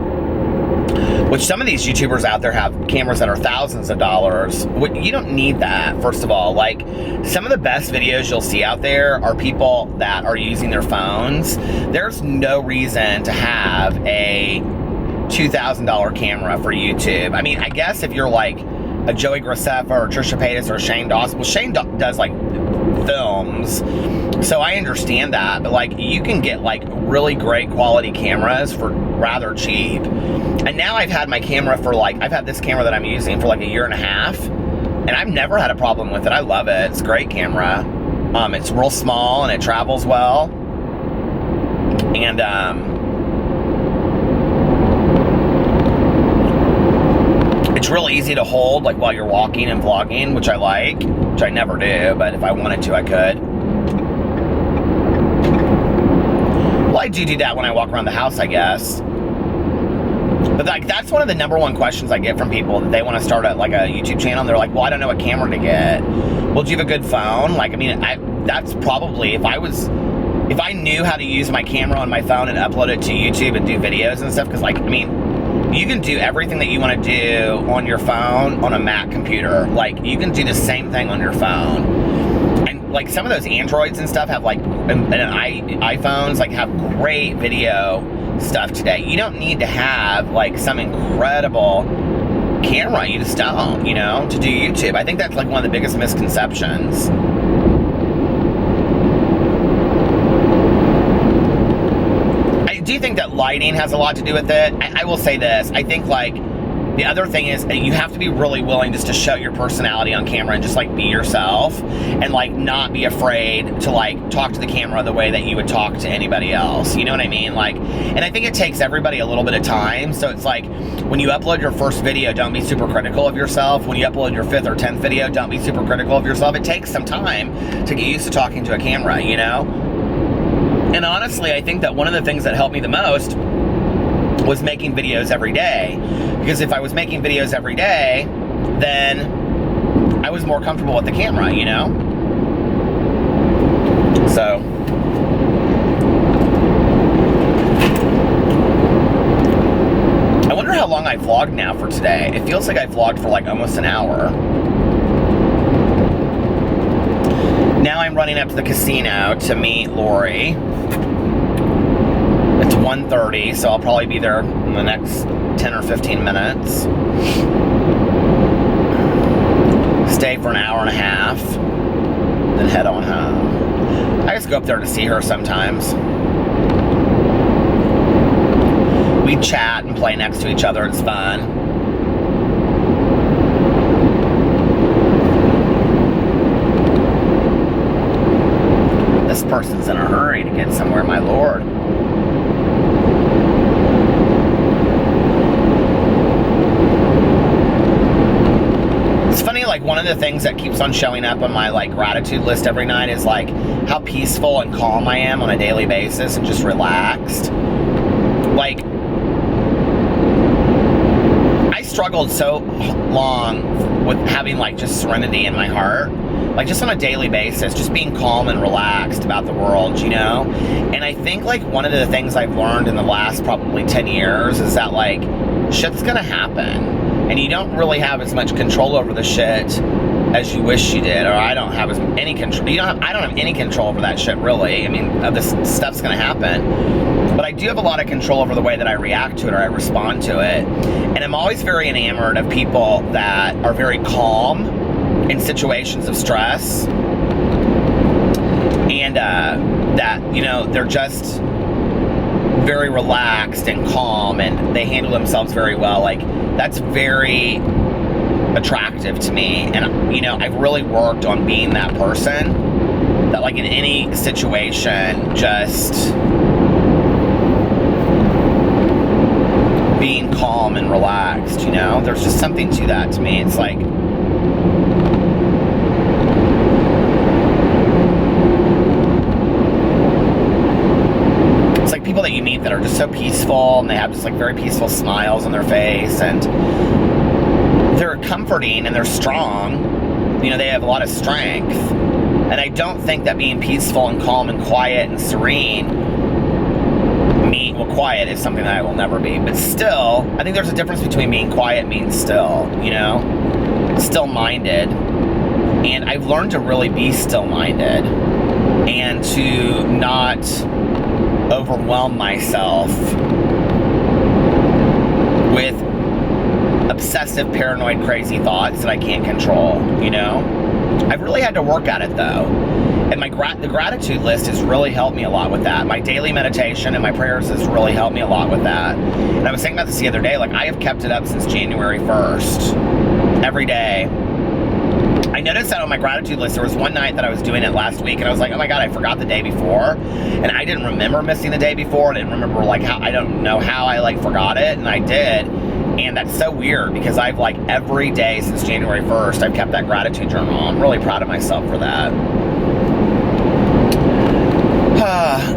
Speaker 1: Which some of these YouTubers out there have cameras that are thousands of dollars. You don't need that, first of all. Like, some of the best videos you'll see out there are people that are using their phones. There's no reason to have a $2,000 camera for YouTube. I mean, I guess if you're like a Joey Graceffa or Trisha Paytas or Shane Dawson, well, Shane does like films, so I understand that, but like you can get like really great quality cameras for rather cheap. And now I've had my camera for like, I've had this camera that I'm using for like a year and a half, and I've never had a problem with it. I love it. It's a great camera. It's real small and it travels well. And it's real easy to hold like while you're walking and vlogging, which I like, which I never do, but if I wanted to, I could. Well, I do that when I walk around the house, I guess. But like, that's one of the number one questions I get from people, that they want to start like a YouTube channel, and they're like, well, I don't know what camera to get. Well, do you have a good phone? Like, I mean, that's probably, if I knew how to use my camera on my phone and upload it to YouTube and do videos and stuff, because like, I mean, you can do everything that you want to do on your phone on a Mac computer. Like, you can do the same thing on your phone. And like, some of those Androids and stuff have like, and iPhones like have great video stuff today. You don't need to have like some incredible camera. You just don't, you know, to do YouTube. I think that's like one of the biggest misconceptions. I do think that lighting has a lot to do with it. I will say this. I think like the other thing is you have to be really willing just to show your personality on camera and just like be yourself, and like not be afraid to like talk to the camera the way that you would talk to anybody else. You know what I mean? Like, and I think it takes everybody a little bit of time. So it's like when you upload your first video, don't be super critical of yourself. When you upload your 5th or 10th video, don't be super critical of yourself. It takes some time to get used to talking to a camera, you know? And honestly, I think that one of the things that helped me the most was making videos every day. Because if I was making videos every day, then I was more comfortable with the camera, you know? So I wonder how long I vlogged now for today. It feels like I vlogged for like almost an hour. Now I'm running up to the casino to meet Lori. It's 1:30, so I'll probably be there in the next 10 or 15 minutes. Stay for an hour and a half, then head on home. I just go up there to see her sometimes. We chat and play next to each other. It's fun. This person's in a hurry to get somewhere, my lord. It's funny, like one of the things that keeps on showing up on my like gratitude list every night is like how peaceful and calm I am on a daily basis and just relaxed. Like, I struggled so long with having like just serenity in my heart. Like just on a daily basis, just being calm and relaxed about the world, you know? And I think like one of the things I've learned in the last probably 10 years is that like shit's gonna happen. And you don't really have as much control over the shit as you wish you did, or I don't have any control. I don't have any control over that shit, really. I mean, this stuff's gonna happen. But I do have a lot of control over the way that I react to it or I respond to it. And I'm always very enamored of people that are very calm in situations of stress. And that, you know, they're just very relaxed and calm and they handle themselves very well. Like, that's very attractive to me. And, you know, I've really worked on being that person that, like, in any situation, just being calm calm and relaxed, you know? There's just something to that to me. It's like, people that you meet that are just so peaceful, and they have just like very peaceful smiles on their face, and they're comforting and they're strong. You know, they have a lot of strength. And I don't think that being peaceful and calm and quiet and serene, quiet is something that I will never be. But still, I think there's a difference between being quiet and being still, you know? Still-minded. And I've learned to really be still-minded and to not overwhelm myself with obsessive, paranoid, crazy thoughts that I can't control, you know? I've really had to work at it, though. And the gratitude list has really helped me a lot with that. My daily meditation and my prayers has really helped me a lot with that. And I was thinking about this the other day, like, I have kept it up since January 1st. Every day. I noticed that on my gratitude list, there was one night that I was doing it last week, and I was like, oh my God, I forgot the day before. And I didn't remember missing the day before. I didn't remember, like, I don't know how I, like, forgot it, and I did. And that's so weird, because I've, like, every day since January 1st, I've kept that gratitude journal. I'm really proud of myself for that.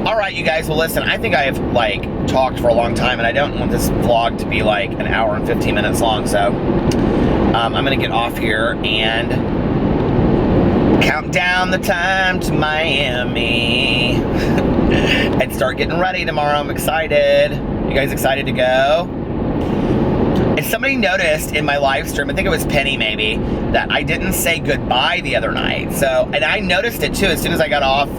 Speaker 1: All right, you guys, well, listen, I think I have, like, talked for a long time, and I don't want this vlog to be, like, an hour and 15 minutes long, so I'm going to get off here and count down the time to Miami and start getting ready tomorrow. I'm excited. You guys excited to go? And somebody noticed in my live stream, I think it was Penny maybe, that I didn't say goodbye the other night. So, and I noticed it too. As soon as I got off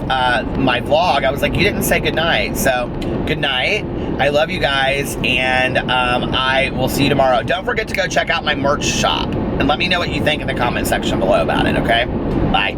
Speaker 1: my vlog, I was like, you didn't say goodnight. So, good night. I love you guys, and I will see you tomorrow. Don't forget to go check out my merch shop, and let me know what you think in the comment section below about it, okay? Bye.